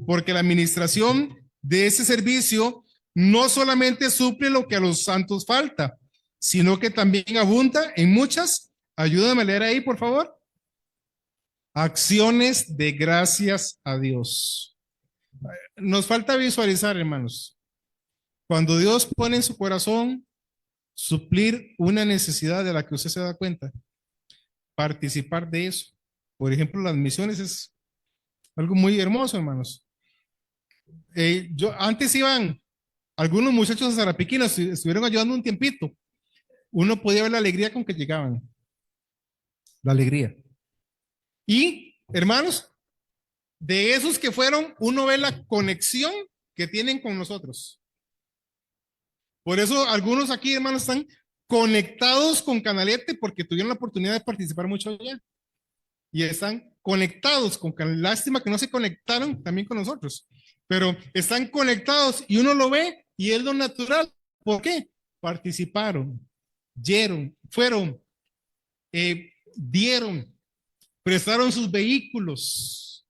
S2: porque la administración de ese servicio no solamente suple lo que a los santos falta, sino que también abunda en muchas, ayúdame a leer ahí, por favor, acciones de gracias a Dios. Nos falta visualizar, hermanos, cuando Dios pone en su corazón suplir una necesidad de la que usted se da cuenta, participar de eso. Por ejemplo, las misiones es algo muy hermoso, hermanos. Yo antes iban algunos muchachos a Zarapiquí, estuvieron ayudando un tiempito. Uno podía ver la alegría con que llegaban. La alegría. Y, hermanos, de esos que fueron, uno ve la conexión que tienen con nosotros. Por eso algunos aquí, hermanos, están conectados con Canalete porque tuvieron la oportunidad de participar mucho allá. Y están conectados con Canalete. Lástima que no se conectaron también con nosotros. pero están conectados y uno lo ve y es lo natural. ¿Por qué? Participaron, fueron, dieron, prestaron sus vehículos,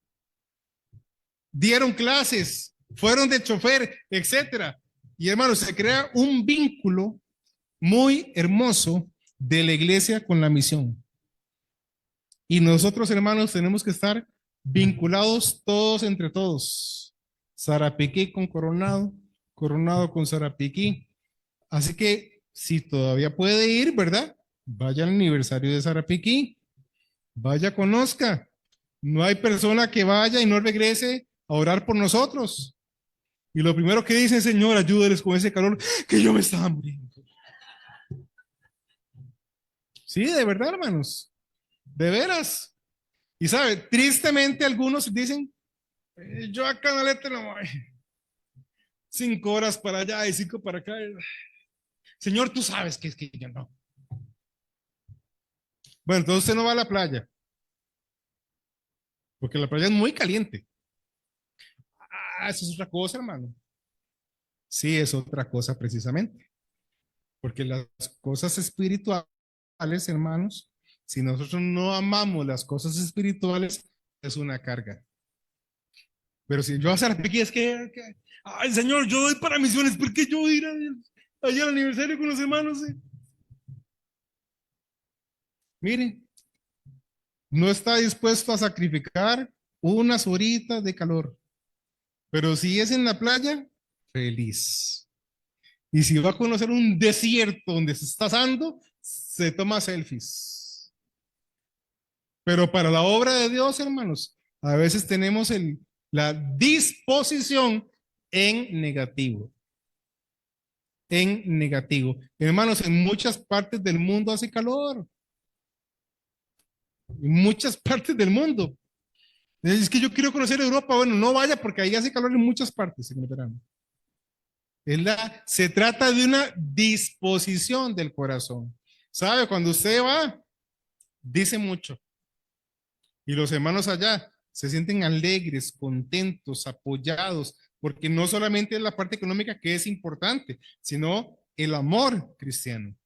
S2: dieron clases, fueron de chofer, etcétera. Y hermanos, se crea un vínculo muy hermoso de la iglesia con la misión. Y nosotros, hermanos, tenemos que estar vinculados todos entre todos. Sarapiquí con Coronado, Coronado con Sarapiquí. Así que si todavía puede ir, ¿verdad? Vaya al aniversario de Sarapiquí. Vaya, conozca. No hay persona que vaya y no regrese a orar por nosotros. Y lo primero que dicen, Señor, ayúdales con ese calor, que yo me estaba muriendo. Sí, de verdad, hermanos. De veras. Y sabe, tristemente algunos dicen, yo a Canalete no voy. 5 horas para allá y 5 para acá. Señor, tú sabes que es que yo no. Bueno, entonces usted no va a la playa. Porque la playa es muy caliente. Ah, eso es otra cosa, hermano. Sí, es otra cosa precisamente. Porque las cosas espirituales, hermanos, si nosotros no amamos las cosas espirituales, es una carga. Pero si yo a hacer aquí es que, ay, Señor, yo voy para misiones, ¿por qué yo voy a ir allá al aniversario con los hermanos? Mire, no está dispuesto a sacrificar unas horitas de calor, pero si es en la playa, feliz. Y si va a conocer un desierto donde se está asando, se toma selfies. Pero para la obra de Dios, hermanos, a veces tenemos la disposición en negativo. En negativo. Hermanos, en muchas partes del mundo hace calor. En muchas partes del mundo. Es que yo quiero conocer Europa. Bueno, no vaya porque ahí hace calor en muchas partes en el verano. Se trata de una disposición del corazón. ¿Sabe? Cuando usted va, dice mucho. Y los hermanos allá se sienten alegres, contentos, apoyados, porque no solamente es la parte económica que es importante, sino el amor cristiano.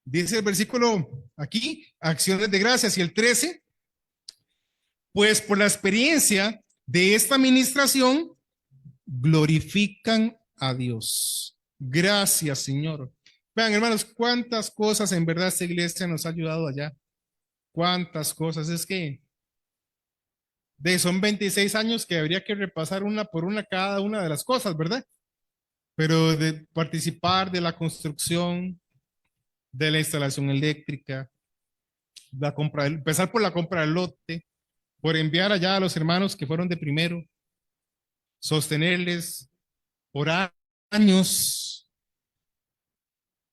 S2: Dice el versículo aquí, acciones de gracias, y el 13, pues por la experiencia de esta administración, glorifican a Dios. Gracias, Señor. Vean, hermanos, cuántas cosas en verdad esta iglesia nos ha ayudado allá. Cuántas cosas. Es que son 26 años que habría que repasar una por una cada una de las cosas, ¿verdad? Pero de participar de la construcción, de la instalación eléctrica, empezar por la compra del lote, por enviar allá a los hermanos que fueron de primero, sostenerles por años,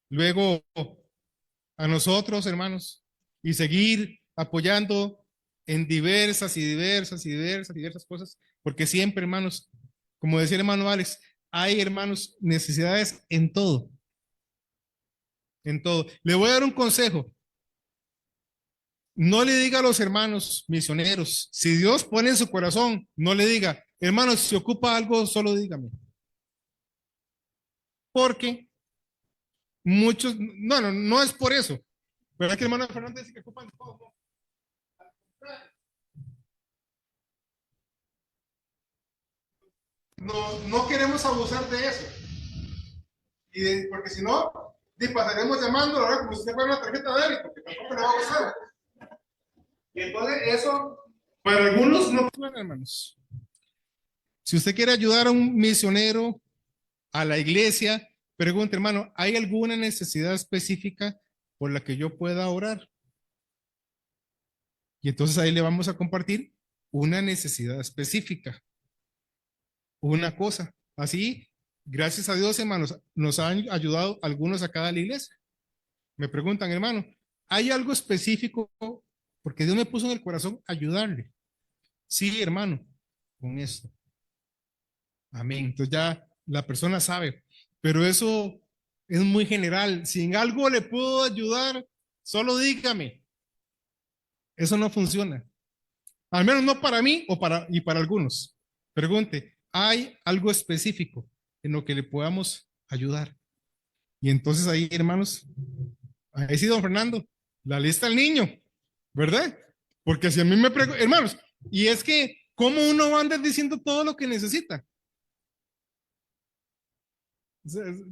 S2: luego a nosotros, hermanos, y seguir apoyando en diversas cosas, porque siempre, hermanos, como decía el hermano Alex, hay, hermanos, necesidades en todo. En todo. Le voy a dar un consejo. No le diga a los hermanos misioneros, si Dios pone en su corazón, no le diga, hermanos, si ocupa algo, solo dígame. Porque muchos, no es por eso. ¿Verdad que el hermano Fernández dice que ocupan todo? No queremos abusar de eso. Porque si no, pasaremos llamando, ¿verdad? Como si usted fuera una tarjeta de débito, porque tampoco le va a gustar. Y entonces eso, para algunos no funciona, hermanos. Si usted quiere ayudar a un misionero, a la iglesia, pregunte, hermano, ¿hay alguna necesidad específica por la que yo pueda orar? Y entonces ahí le vamos a compartir una necesidad específica, una cosa. Así, gracias a Dios, hermanos, nos han ayudado algunos acá a la iglesia. Me preguntan, hermano, ¿hay algo específico? Porque Dios me puso en el corazón ayudarle. Sí, hermano, con esto. Amén. Entonces ya la persona sabe, pero eso es muy general. Si en algo le puedo ayudar, solo dígame. Eso no funciona. Al menos no para mí y para algunos. pregunte, ¿hay algo específico en lo que le podamos ayudar? Y entonces ahí, hermanos, ahí sí, don Fernando, la lista del niño, ¿verdad? Porque si a mí me preguntan, hermanos, y es que, ¿cómo uno va a andar diciendo todo lo que necesita?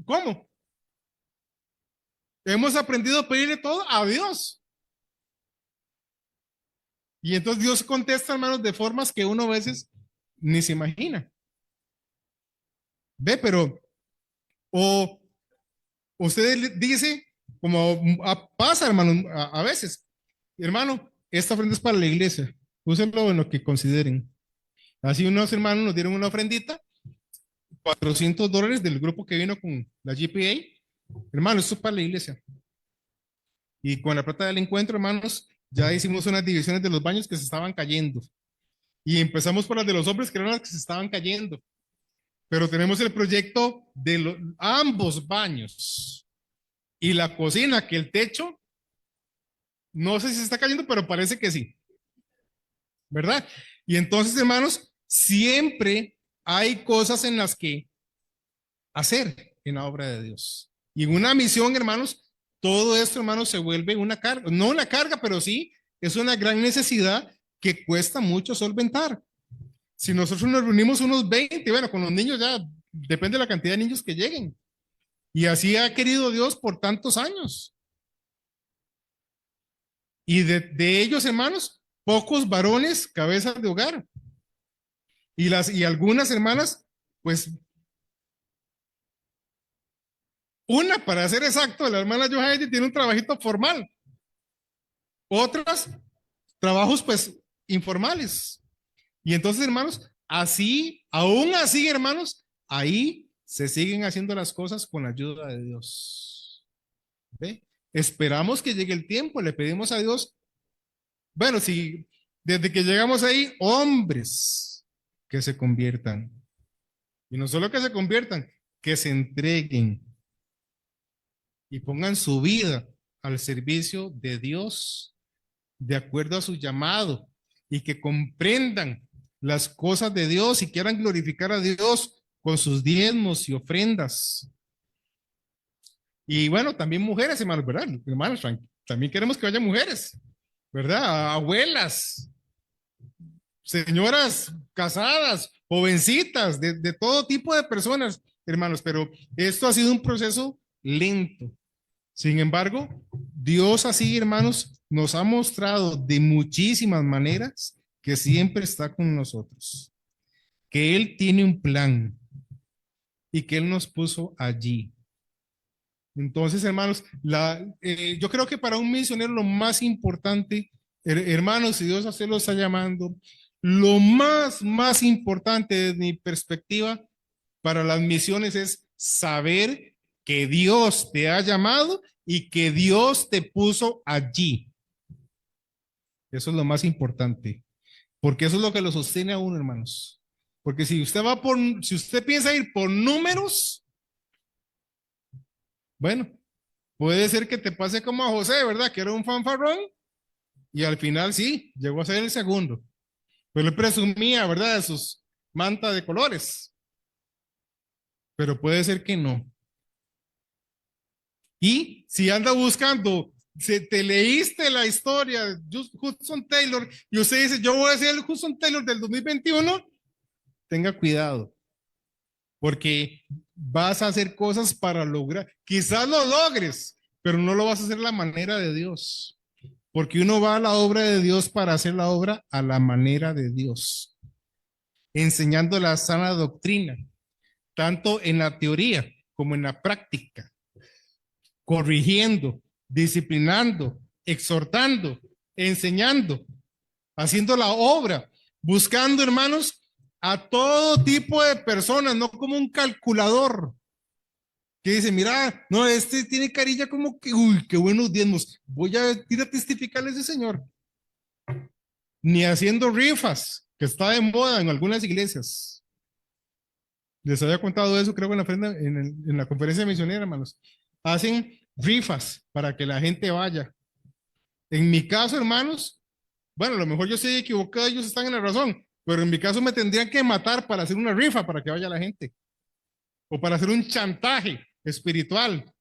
S2: ¿Cómo? Hemos aprendido a pedirle todo a Dios. Y entonces Dios contesta, hermanos, de formas que uno a veces ni se imagina. Ve, pero, o usted dice, como pasa, hermano, a veces, hermano, esta ofrenda es para la iglesia, úsenlo en lo que consideren. Así unos hermanos nos dieron una ofrendita, $400 del grupo que vino con la GPA. Hermano, esto es para la iglesia. Y con la plata del encuentro, hermanos, ya hicimos unas divisiones de los baños que se estaban cayendo. Y empezamos por las de los hombres, que eran las que se estaban cayendo. Pero tenemos el proyecto de ambos baños y la cocina, que el techo, no sé si se está cayendo, pero parece que sí. ¿Verdad? Y entonces, hermanos, siempre hay cosas en las que hacer en la obra de Dios. Y en una misión, hermanos, todo esto, hermanos, se vuelve una carga, no una carga, pero sí es una gran necesidad que cuesta mucho solventar. Si nosotros nos reunimos unos 20, bueno, con los niños ya depende de la cantidad de niños que lleguen. Y así ha querido Dios por tantos años. Y de ellos, hermanos, pocos varones, cabezas de hogar. Y algunas hermanas, pues, una, para ser exacto, la hermana Johaidi tiene un trabajito formal. Otras, trabajos, pues, informales. Y entonces, hermanos, así, aún así, hermanos, ahí se siguen haciendo las cosas con la ayuda de Dios. ¿Ve? Esperamos que llegue el tiempo, le pedimos a Dios, bueno, si desde que llegamos ahí, hombres que se conviertan. Y no solo que se conviertan, que se entreguen y pongan su vida al servicio de Dios de acuerdo a su llamado y que comprendan las cosas de Dios y quieran glorificar a Dios con sus diezmos y ofrendas. Y bueno, también mujeres, hermanos, ¿verdad? Hermanos, también queremos que haya mujeres, ¿verdad? Abuelas, señoras casadas, jovencitas, de todo tipo de personas, hermanos, pero esto ha sido un proceso lento. Sin embargo, Dios así, hermanos, nos ha mostrado de muchísimas maneras que siempre está con nosotros, que Él tiene un plan y que Él nos puso allí. Entonces, hermanos, yo creo que para un misionero lo más importante, hermanos, si Dios así lo está llamando, lo más importante desde mi perspectiva para las misiones es saber que Dios te ha llamado y que Dios te puso allí. Eso es lo más importante, porque eso es lo que lo sostiene a uno, hermanos. Porque si usted piensa ir por números, bueno, puede ser que te pase como a José, ¿verdad? Que era un fanfarrón y al final sí, llegó a ser el segundo. Pero él presumía, ¿verdad? De sus mantas de colores. Pero puede ser que no. Y si anda buscando, si te leíste la historia de Hudson Taylor y usted dice, yo voy a ser el Hudson Taylor del 2021, tenga cuidado, porque vas a hacer cosas para lograr, quizás lo logres, pero no lo vas a hacer a la manera de Dios, porque uno va a la obra de Dios para hacer la obra a la manera de Dios, enseñando la sana doctrina, tanto en la teoría como en la práctica, corrigiendo, disciplinando, exhortando, enseñando, haciendo la obra, buscando, hermanos, a todo tipo de personas, no como un calculador que dice, mira, no, este tiene carilla como que, uy, qué buenos diezmos, voy a ir a testificarle a ese señor. Ni haciendo rifas, que está de moda en algunas iglesias. Les había contado eso, creo, en la conferencia misionera, hermanos. Hacen rifas para que la gente vaya. En mi caso, hermanos, bueno, a lo mejor yo estoy equivocado, ellos están en la razón, pero en mi caso me tendrían que matar para hacer una rifa para que vaya la gente, o para hacer un chantaje espiritual.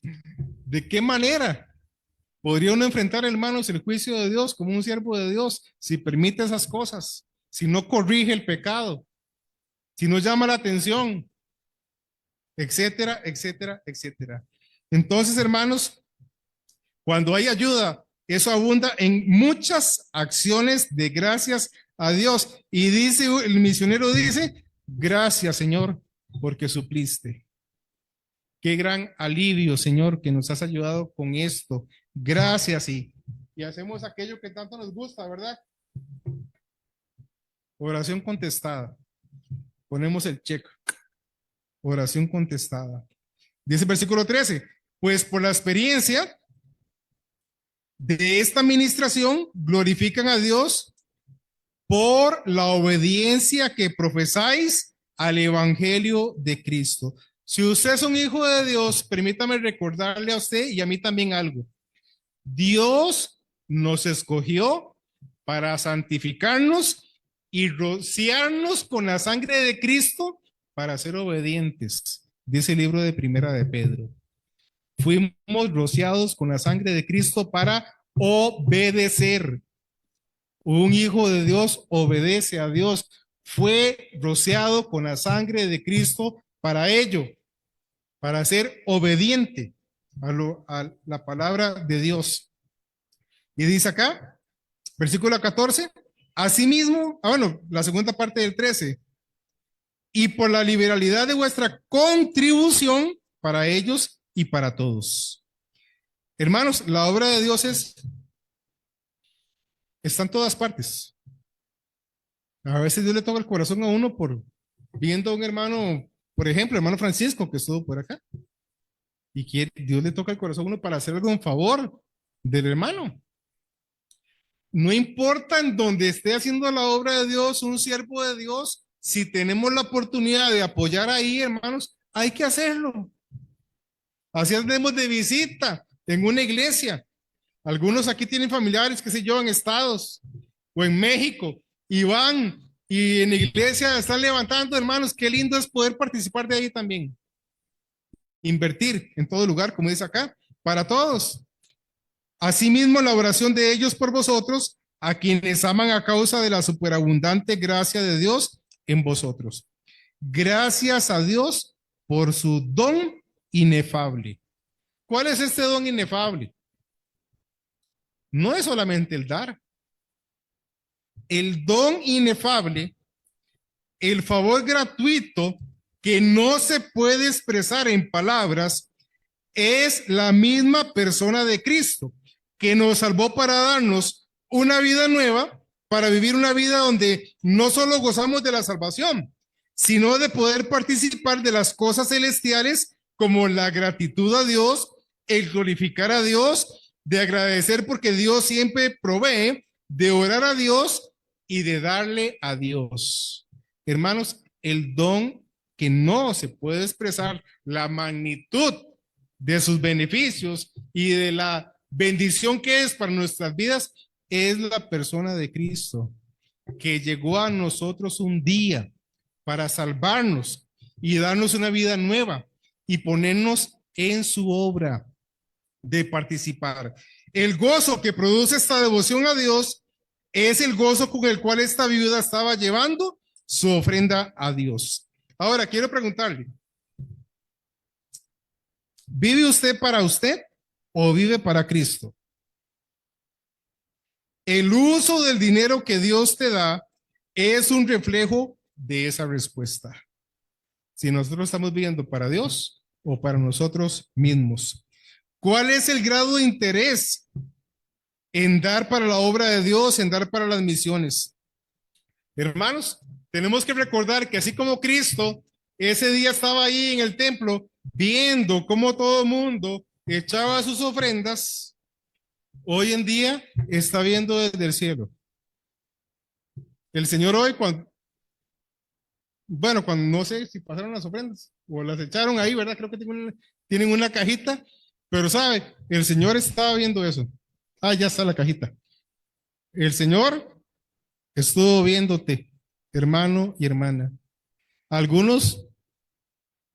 S2: ¿De qué manera podría uno enfrentar, hermanos, el juicio de Dios como un siervo de Dios si permite esas cosas, si no corrige el pecado, si no llama la atención, etcétera, etcétera, etcétera? Entonces, hermanos, cuando hay ayuda, eso abunda en muchas acciones de gracias a Dios. Y dice, el misionero dice, gracias, Señor, porque supliste. Qué gran alivio, Señor, que nos has ayudado con esto. Gracias. Y hacemos aquello que tanto nos gusta, ¿verdad? Oración contestada. Ponemos el check. Oración contestada. Dice el versículo 13, pues por la experiencia de esta administración glorifican a Dios por la obediencia que profesáis al evangelio de Cristo. Si usted es un hijo de Dios, permítame recordarle a usted y a mí también algo. Dios nos escogió para santificarnos y rociarnos con la sangre de Cristo para ser obedientes. Dice el libro de Primera de Pedro. Fuimos rociados con la sangre de Cristo para obedecer. Un hijo de Dios obedece a Dios. Fue rociado con la sangre de Cristo para ello, para ser obediente a la palabra de Dios. Y dice acá, versículo 14, asimismo, bueno, la segunda parte del 13, y por la liberalidad de vuestra contribución para ellos y para todos. Hermanos, la obra de Dios está en todas partes. A veces Dios le toca el corazón a uno por viendo a un hermano, por ejemplo, hermano Francisco, que estuvo por acá. Y Dios le toca el corazón a uno para hacer algo en favor del hermano. No importa en donde esté haciendo la obra de Dios, un siervo de Dios, si tenemos la oportunidad de apoyar ahí, hermanos, hay que hacerlo. Así andemos de visita en una iglesia. Algunos aquí tienen familiares, qué sé yo, en Estados o en México, y van y en la iglesia están levantando, hermanos. Qué lindo es poder participar de ahí también. Invertir en todo lugar, como dice acá, para todos. Asimismo, la oración de ellos por vosotros, a quienes aman a causa de la superabundante gracia de Dios en vosotros. Gracias a Dios por su don inefable. ¿Cuál es este don inefable? No es solamente el dar. El don inefable, el favor gratuito que no se puede expresar en palabras, es la misma persona de Cristo, que nos salvó para darnos una vida nueva, para vivir una vida donde no solo gozamos de la salvación, sino de poder participar de las cosas celestiales, como la gratitud a Dios, el glorificar a Dios, de agradecer porque Dios siempre provee, de orar a Dios y de darle a Dios. Hermanos, el don que no se puede expresar, la magnitud de sus beneficios y de la bendición que es para nuestras vidas, es la persona de Cristo, que llegó a nosotros un día para salvarnos y darnos una vida nueva y ponernos en su obra de participar. El gozo que produce esta devoción a Dios es el gozo con el cual esta viuda estaba llevando su ofrenda a Dios. Ahora, quiero preguntarle, ¿vive usted para usted o vive para Cristo? El uso del dinero que Dios te da es un reflejo de esa respuesta. Si nosotros estamos viviendo para Dios o para nosotros mismos. ¿Cuál es el grado de interés en dar para la obra de Dios, en dar para las misiones? Hermanos, tenemos que recordar que así como Cristo ese día estaba ahí en el templo viendo cómo todo el mundo echaba sus ofrendas, hoy en día está viendo desde el cielo. El Señor hoy, cuando no sé si pasaron las ofrendas o las echaron ahí, ¿verdad? Creo que tienen una cajita, pero sabe, el Señor estaba viendo eso. Ah, ya está la cajita. El Señor estuvo viéndote, hermano y hermana. Algunos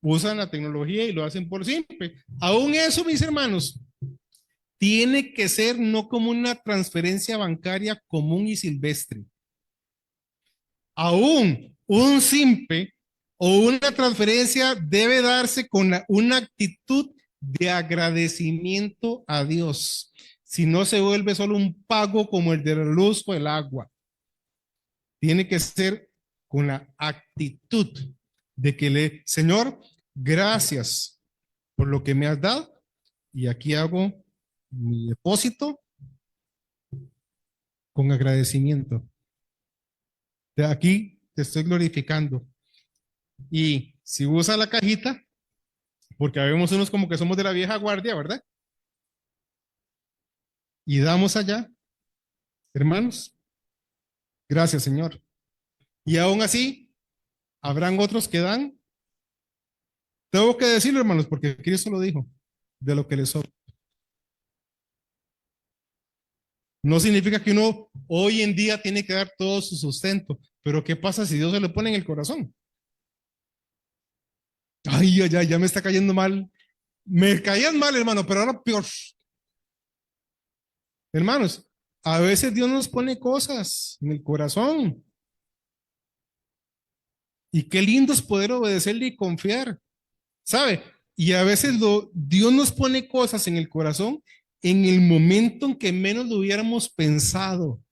S2: usan la tecnología y lo hacen por simple. Aún eso, mis hermanos, tiene que ser no como una transferencia bancaria común y silvestre. Aún un simple o una transferencia debe darse con una actitud de agradecimiento a Dios. Si no se vuelve solo un pago como el de la luz o el agua. Tiene que ser con la actitud de que Señor, gracias por lo que me has dado y aquí hago mi depósito con agradecimiento. De aquí te estoy glorificando. Y si usa la cajita, porque habemos unos como que somos de la vieja guardia, ¿verdad? Y damos allá, hermanos, gracias Señor. Y aún así, habrán otros que dan. Tengo que decirlo, hermanos, porque Cristo lo dijo, de lo que les sobra. No significa que uno hoy en día tiene que dar todo su sustento, pero ¿qué pasa si Dios se lo pone en el corazón? Ay, ay, ay, ya me está cayendo mal. Me caían mal, hermano, pero ahora peor. Hermanos, a veces Dios nos pone cosas en el corazón. Y qué lindo es poder obedecerle y confiar, ¿sabe? Y a veces Dios nos pone cosas en el corazón en el momento en que menos lo hubiéramos pensado.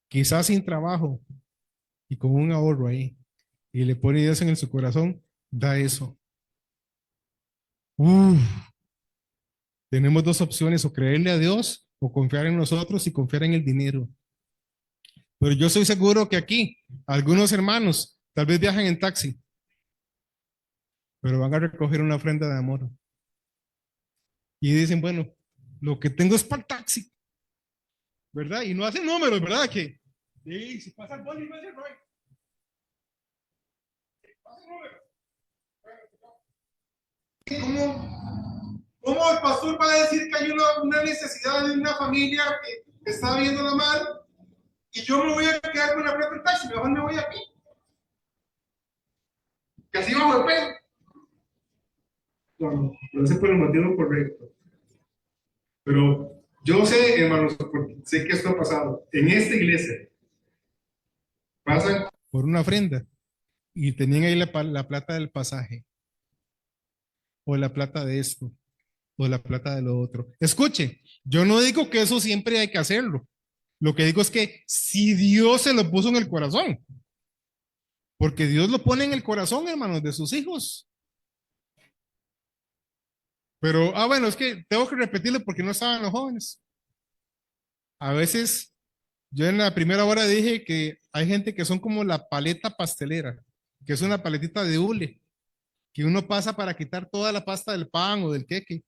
S2: Quizás sin trabajo y con un ahorro ahí. Y le pone Dios en su corazón, da eso. Uf, tenemos dos opciones, o creerle a Dios o confiar en nosotros y confiar en el dinero. Pero yo estoy seguro que aquí algunos hermanos tal vez viajan en taxi, pero van a recoger una ofrenda de amor. Y dicen, bueno, lo que tengo es para el taxi, ¿verdad? Y no hacen números, ¿verdad? Que sí, si pasa el boli, no hace no hay. Pasa el número. ¿Cómo el pastor va a decir que hay una necesidad de una familia que está viéndola mal y yo me voy a quedar con la plata del taxi? Mejor me voy a mí. Que así bajo el peso. No, no sé por el motivo correcto. Pero yo sé, hermanos, porque sé que esto ha pasado. En esta iglesia pasan por una ofrenda y tenían ahí la plata del pasaje, o la plata de esto, o la plata de lo otro. Escuche, yo no digo que eso siempre hay que hacerlo. Lo que digo es que si Dios se lo puso en el corazón, porque Dios lo pone en el corazón, hermanos, de sus hijos. Pero, bueno, es que tengo que repetirlo porque no estaban los jóvenes. A veces, yo en la primera hora dije que hay gente que son como la paleta pastelera, que es una paletita de hule, que uno pasa para quitar toda la pasta del pan o del queque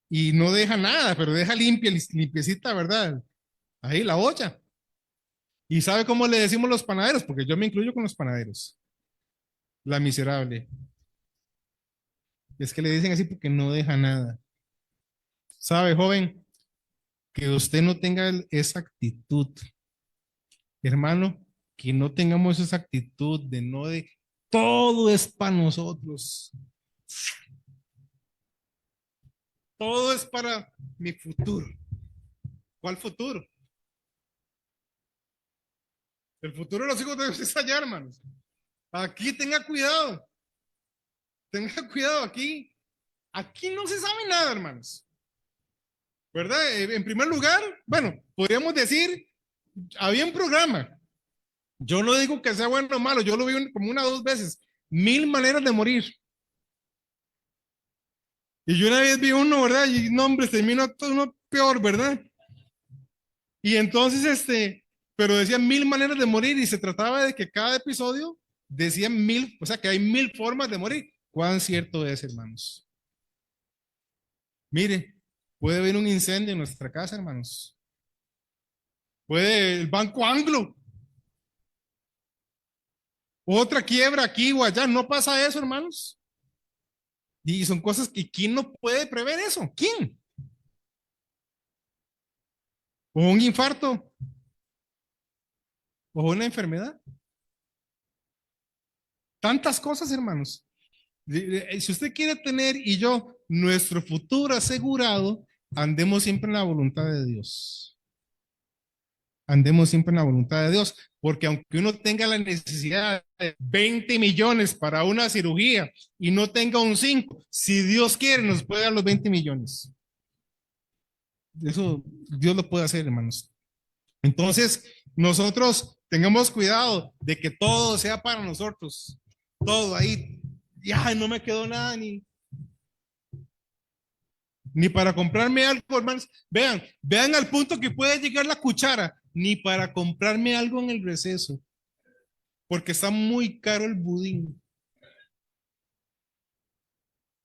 S2: y no deja nada, pero deja limpia, limpiecita, ¿verdad? Ahí la olla. ¿Y sabe cómo le decimos los panaderos? Porque yo me incluyo con los panaderos. La miserable. Es que le dicen así porque no deja nada. ¿Sabe, joven? Que usted no tenga esa actitud, hermano, que no tengamos esa actitud de no de todo es para nosotros. Todo es para mi futuro. ¿Cuál futuro? El futuro de los hijos de Dios está allá, hermanos. Aquí tenga cuidado. Tenga cuidado aquí. Aquí no se sabe nada, hermanos. ¿Verdad? En primer lugar, bueno, podríamos decir, había un programa. Yo no digo que sea bueno o malo, yo lo vi como una o dos veces. 1000 maneras de morir. Y yo una vez vi uno, ¿verdad? Y no, hombre, terminó uno peor, ¿verdad? Y entonces, pero decían 1000 maneras de morir y se trataba de que cada episodio decían 1000, o sea, que hay 1000 formas de morir. ¿Cuán cierto es, hermanos? Mire, puede haber un incendio en nuestra casa, hermanos. Puede el Banco Anglo. Otra quiebra aquí o allá. No pasa eso, hermanos. Y son cosas que ¿quién no puede prever eso? ¿Quién? O un infarto. o una enfermedad. Tantas cosas, hermanos. Si usted quiere tener y yo nuestro futuro asegurado, andemos siempre en la voluntad de Dios. Andemos siempre en la voluntad de Dios, porque aunque uno tenga la necesidad de 20 millones para una cirugía y no tenga un 5, si Dios quiere nos puede dar los 20 millones. Eso Dios lo puede hacer, hermanos. Entonces, nosotros tengamos cuidado de que todo sea para nosotros. Todo ahí. Ya no me quedó nada ni para comprarme algo, hermanos. Vean al punto que puede llegar la cuchara, ni para comprarme algo en el receso, porque está muy caro el budín.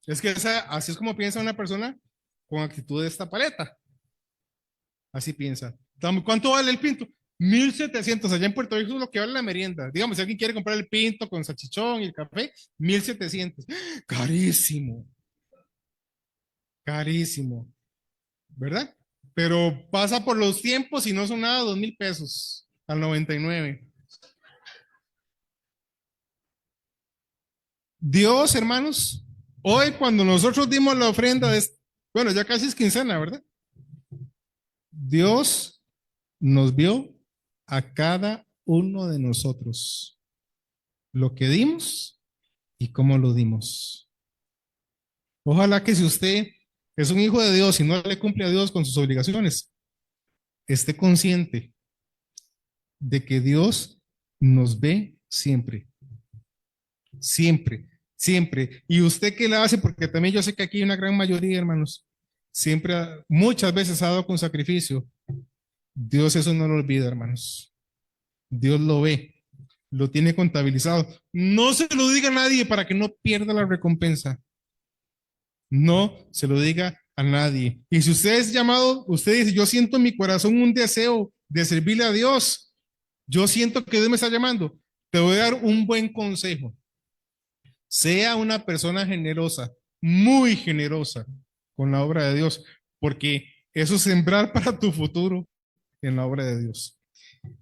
S2: Es que así es como piensa una persona con actitud de esta paleta. Así piensa. ¿Cuánto vale el pinto? 1,700. Allá en Puerto Rico es lo que vale la merienda. Digamos, si alguien quiere comprar el pinto con salchichón y el café, 1,700. Carísimo. Carísimo. ¿Verdad? Pero pasa por los tiempos y no son nada, 2,000 pesos al 99. Dios, hermanos, hoy cuando nosotros dimos la ofrenda, bueno, ya casi es quincena, ¿verdad? Dios nos vio a cada uno de nosotros, lo que dimos y cómo lo dimos. Ojalá que si usted es un hijo de Dios y no le cumple a Dios con sus obligaciones, esté consciente de que Dios nos ve siempre, siempre, siempre. Y usted que la hace, porque también yo sé que aquí hay una gran mayoría, hermanos, siempre, muchas veces ha dado con sacrificio. Dios eso no lo olvida, hermanos. Dios lo ve, lo tiene contabilizado. No se lo diga a nadie para que no pierda la recompensa. No se lo diga a nadie. Y si usted es llamado, usted dice, yo siento en mi corazón un deseo de servirle a Dios. Yo siento que Dios me está llamando. Te voy a dar un buen consejo. Sea una persona generosa, muy generosa con la obra de Dios, porque eso es sembrar para tu futuro en la obra de Dios.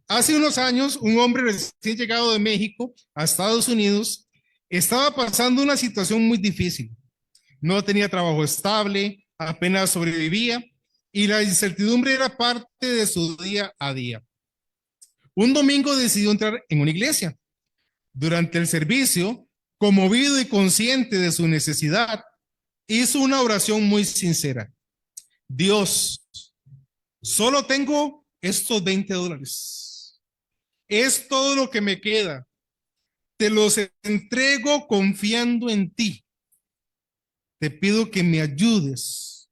S2: Hace unos años, un hombre recién llegado de México a Estados Unidos estaba pasando una situación muy difícil. No tenía trabajo estable, apenas sobrevivía y la incertidumbre era parte de su día a día. Un domingo decidió entrar en una iglesia. Durante el servicio, conmovido y consciente de su necesidad, hizo una oración muy sincera. Dios, solo tengo estos $20. Es todo lo que me queda. Te los entrego confiando en ti. Te pido que me ayudes,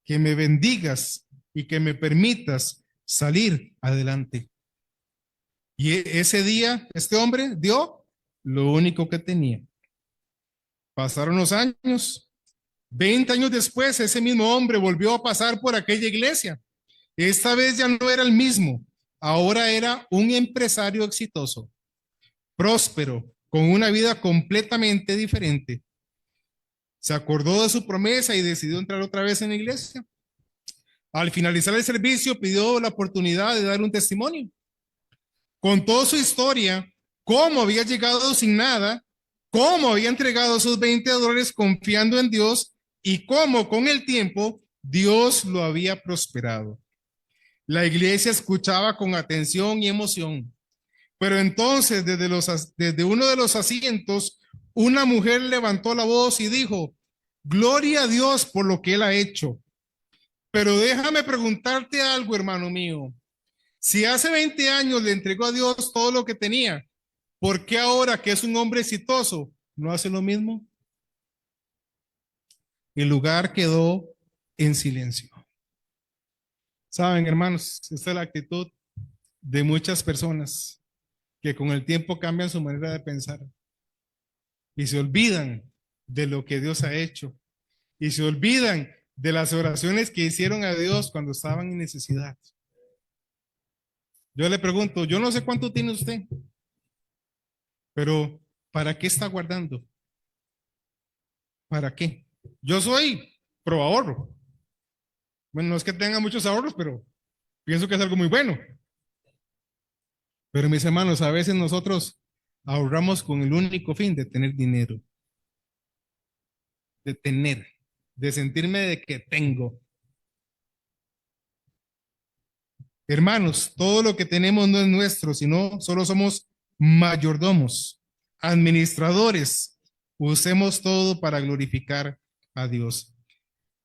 S2: que me bendigas y que me permitas salir adelante. Y ese día, este hombre dio lo único que tenía. Pasaron los años. 20 años después, ese mismo hombre volvió a pasar por aquella iglesia. Esta vez ya no era el mismo. Ahora era un empresario exitoso, próspero, con una vida completamente diferente. Se acordó de su promesa y decidió entrar otra vez en la iglesia. Al finalizar el servicio, pidió la oportunidad de dar un testimonio. Contó su historia, cómo había llegado sin nada, cómo había entregado sus $20 confiando en Dios y cómo con el tiempo Dios lo había prosperado. La iglesia escuchaba con atención y emoción. Pero entonces, desde uno de los asientos, una mujer levantó la voz y dijo, gloria a Dios por lo que Él ha hecho. Pero déjame preguntarte algo, hermano mío. Si hace 20 años le entregó a Dios todo lo que tenía, ¿por qué ahora que es un hombre exitoso no hace lo mismo? El lugar quedó en silencio. Saben, hermanos, esta es la actitud de muchas personas que con el tiempo cambian su manera de pensar y se olvidan de lo que Dios ha hecho y se olvidan de las oraciones que hicieron a Dios cuando estaban en necesidad. Yo le pregunto, yo no sé cuánto tiene usted, pero ¿para qué está guardando? ¿Para qué? Yo soy pro ahorro. Bueno, no es que tenga muchos ahorros, pero pienso que es algo muy bueno. Pero mis hermanos, a veces nosotros ahorramos con el único fin de tener dinero, de tener, de sentirme de que tengo. Hermanos, todo lo que tenemos no es nuestro, sino solo somos mayordomos, administradores. Usemos todo para glorificar a Dios.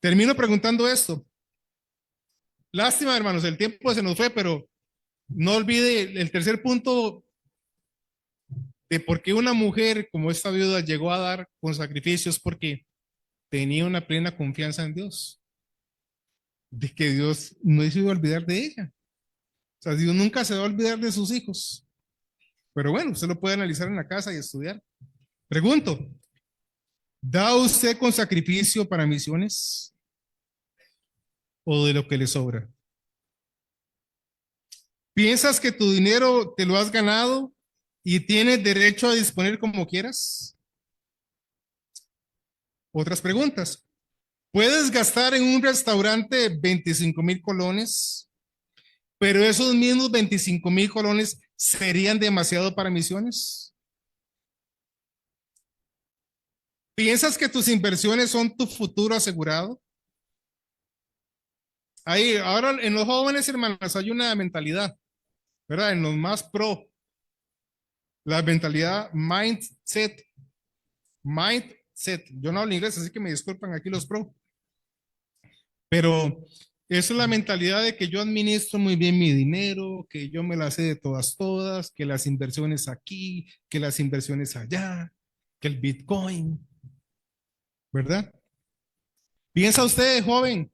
S2: Termino preguntando esto. Lástima, hermanos, el tiempo se nos fue, pero no olvide el tercer punto de por qué una mujer como esta viuda llegó a dar con sacrificios, porque tenía una plena confianza en Dios, de que Dios no se iba a olvidar de ella. O sea, Dios nunca se va a olvidar de sus hijos. Pero bueno, usted lo puede analizar en la casa y estudiar. Pregunto, ¿da usted con sacrificio para misiones o de lo que le sobra? ¿Piensas que tu dinero te lo has ganado y tienes derecho a disponer como quieras? Otras preguntas. ¿Puedes gastar en un restaurante 25,000 colones, pero esos mismos 25,000 colones serían demasiado para misiones? ¿Piensas que tus inversiones son tu futuro asegurado? Ahí, ahora en los jóvenes, hermanas, hay una mentalidad, ¿verdad? En los más pro, la mentalidad mindset. Mindset. Yo no hablo inglés, así que me disculpan aquí los pro. Pero eso es la mentalidad de que yo administro muy bien mi dinero, que yo me la sé de todas, que las inversiones aquí, que las inversiones allá, que el Bitcoin, ¿verdad? ¿Piensa usted, joven,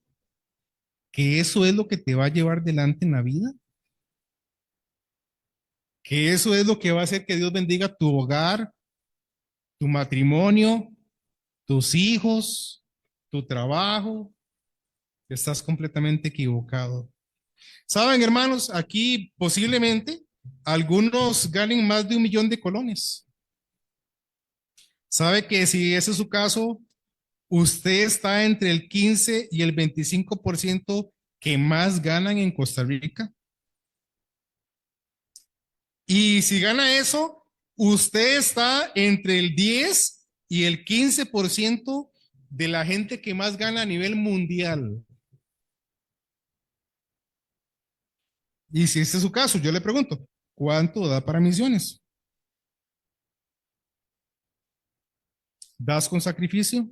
S2: que eso es lo que te va a llevar delante en la vida? ¿Que eso es lo que va a hacer que Dios bendiga tu hogar, tu matrimonio, tus hijos, tu trabajo? Estás completamente equivocado. Saben, hermanos, aquí posiblemente algunos ganen más de 1,000,000 de colones. Sabe que si ese es su caso, usted está entre el 15 y el 25% que más ganan en Costa Rica. Y si gana eso, usted está entre el 10 y el 15% de la gente que más gana a nivel mundial. Y si ese es su caso, yo le pregunto, ¿cuánto da para misiones? ¿Das con sacrificio?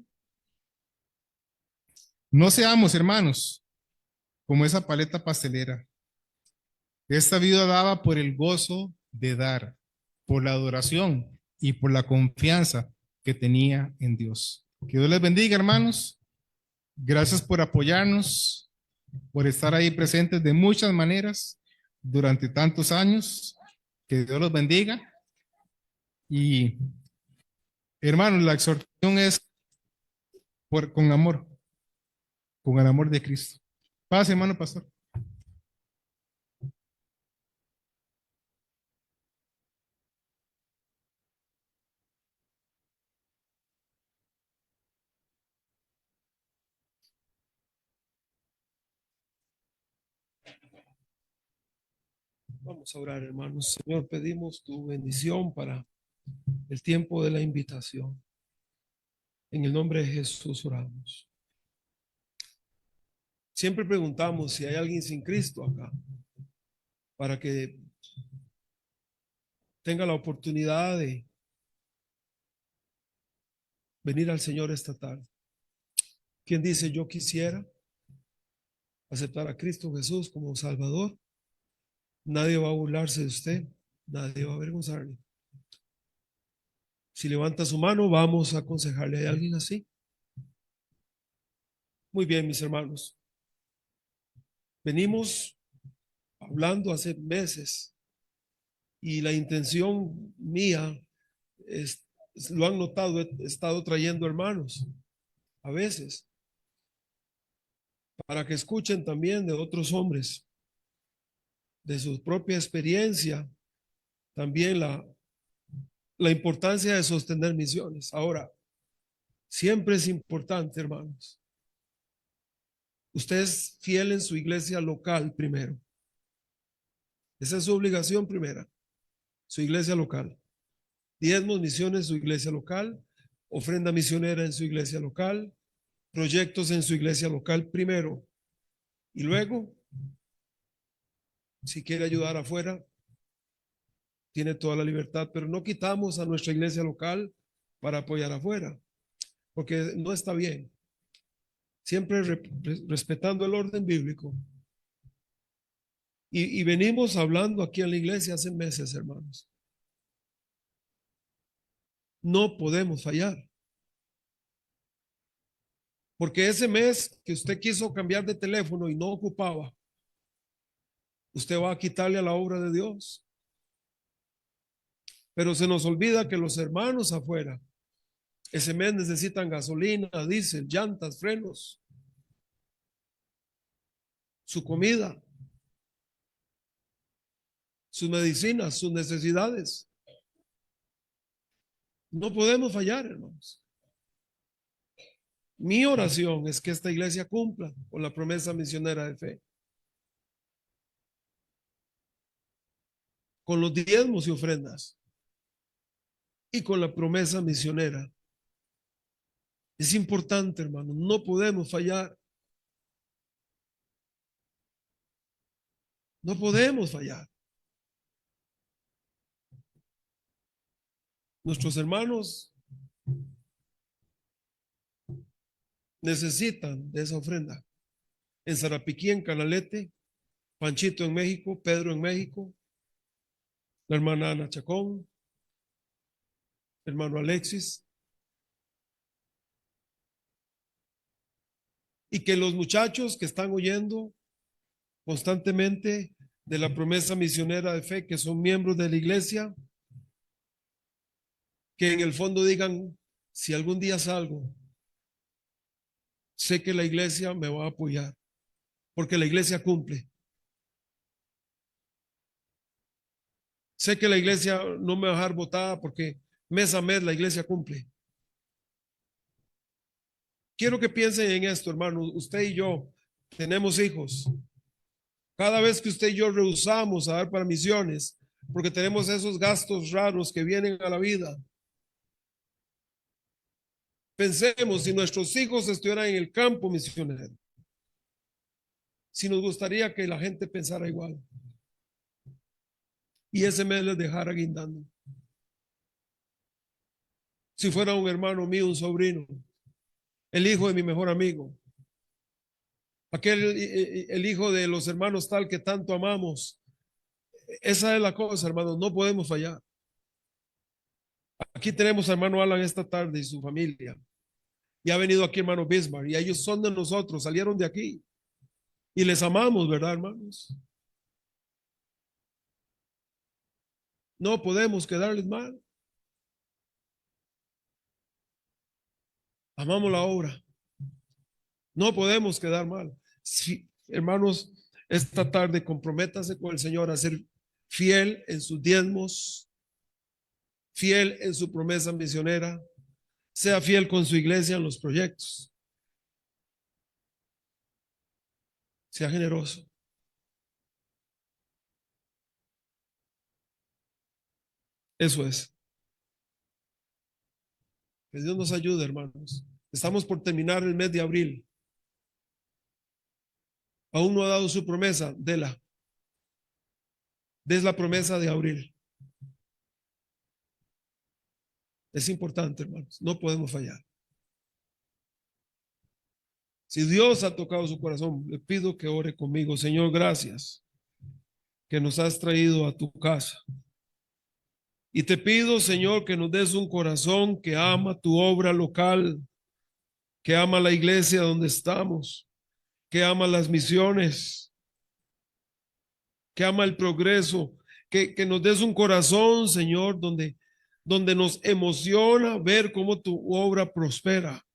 S2: No seamos, hermanos, como esa paleta pastelera. Esta vida daba por el gozo de dar, por la adoración y por la confianza que tenía en Dios. Que Dios les bendiga, hermanos. Gracias por apoyarnos, por estar ahí presentes de muchas maneras durante tantos años. Que Dios los bendiga. Y, hermanos, la exhortación es con el amor de Cristo. Paz, hermano pastor.
S1: Vamos a orar, hermanos. Señor, pedimos tu bendición para el tiempo de la invitación. En el nombre de Jesús oramos. Siempre preguntamos si hay alguien sin Cristo acá, para que tenga la oportunidad de venir al Señor esta tarde. ¿Quién dice yo quisiera aceptar a Cristo Jesús como Salvador? Nadie va a burlarse de usted, nadie va a avergonzarle. Si levanta su mano, vamos a aconsejarle a alguien así. Muy bien, mis hermanos. Venimos hablando hace meses y la intención mía es, lo han notado, he estado trayendo hermanos a veces para que escuchen también de otros hombres, de su propia experiencia, también la importancia de sostener misiones. Ahora, siempre es importante, hermanos. Usted es fiel en su iglesia local primero. Esa es su obligación primera. su iglesia local. Diezmos, misiones, su iglesia local. Ofrenda misionera en su iglesia local. Proyectos en su iglesia local primero. Y luego, si quiere ayudar afuera, tiene toda la libertad, pero no quitamos a nuestra iglesia local para apoyar afuera, porque no está bien. Siempre respetando el orden bíblico. Y venimos hablando aquí en la iglesia hace meses, hermanos. No podemos fallar. Porque ese mes que usted quiso cambiar de teléfono y no ocupaba, usted va a quitarle a la obra de Dios. Pero se nos olvida que los hermanos afuera, ese mes necesitan gasolina, diésel, llantas, frenos, su comida, sus medicinas, sus necesidades. No podemos fallar, hermanos. Mi oración es que esta iglesia cumpla con la promesa misionera de fe. Con los diezmos y ofrendas. Y con la promesa misionera. Es importante, hermano. No podemos fallar. No podemos fallar. Nuestros hermanos necesitan de esa ofrenda. En Sarapiquí, en Canalete, Panchito en México, Pedro en México, la hermana Ana Chacón, hermano Alexis. Y que los muchachos que están oyendo constantemente de la promesa misionera de fe, que son miembros de la iglesia, que en el fondo digan, si algún día salgo, sé que la iglesia me va a apoyar, porque la iglesia cumple. Sé que la iglesia no me va a dejar botada porque mes a mes la iglesia cumple. Quiero que piensen en esto, hermano. Usted y yo tenemos hijos. Cada vez que usted y yo rehusamos a dar para misiones, porque tenemos esos gastos raros que vienen a la vida. Pensemos si nuestros hijos estuvieran en el campo misionero. Si nos gustaría que la gente pensara igual. Y ese mes les dejara guindando. Si fuera un hermano mío, un sobrino, el hijo de mi mejor amigo, el hijo de los hermanos tal que tanto amamos. Esa es la cosa, hermanos, no podemos fallar. Aquí tenemos a hermano Alan esta tarde y su familia. Y ha venido aquí hermano Bismarck, y ellos son de nosotros, salieron de aquí. Y les amamos, ¿verdad, hermanos? No podemos quedarles mal. Amamos la obra. No podemos quedar mal. Sí, hermanos, esta tarde comprométase con el Señor a ser fiel en sus diezmos, fiel en su promesa misionera, sea fiel con su iglesia en los proyectos. Sea generoso. Eso es. Que Dios nos ayude, hermanos. Estamos por terminar el mes de abril. Aún no ha dado su promesa, déla. Des la promesa de abril. Es importante, hermanos. No podemos fallar. Si Dios ha tocado su corazón, le pido que ore conmigo. Señor, gracias que nos has traído a tu casa. Y te pido, Señor, que nos des un corazón que ama tu obra local, que ama la iglesia donde estamos, que ama las misiones, que ama el progreso, que nos des un corazón, Señor, donde nos emociona ver cómo tu obra prospera.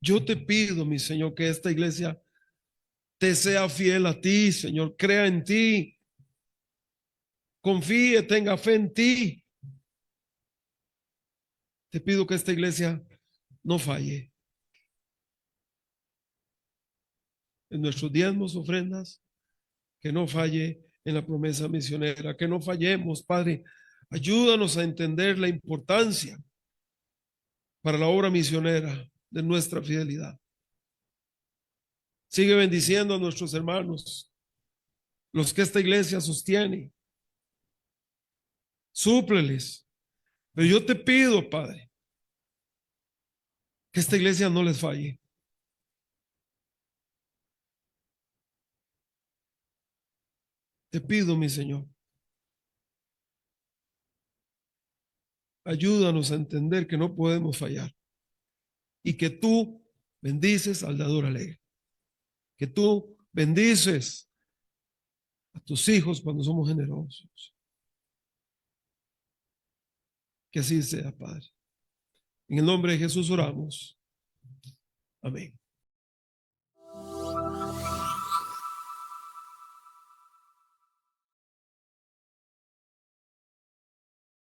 S1: Yo te pido, mi Señor, que esta iglesia te sea fiel a ti, Señor, crea en ti, confíe, tenga fe en ti. Te pido que esta iglesia no falle en nuestros diezmos, ofrendas, que no falle en la promesa misionera. Que no fallemos, Padre. Ayúdanos a entender la importancia para la obra misionera de nuestra fidelidad. Sigue bendiciendo a nuestros hermanos, los que esta iglesia sostiene. Súpleles. Pero yo te pido, Padre, que esta iglesia no les falle. Te pido, mi Señor, ayúdanos a entender que no podemos fallar y que tú bendices al dador alegre, que tú bendices a tus hijos cuando somos generosos. Que así sea, Padre. En el nombre de Jesús oramos. Amén.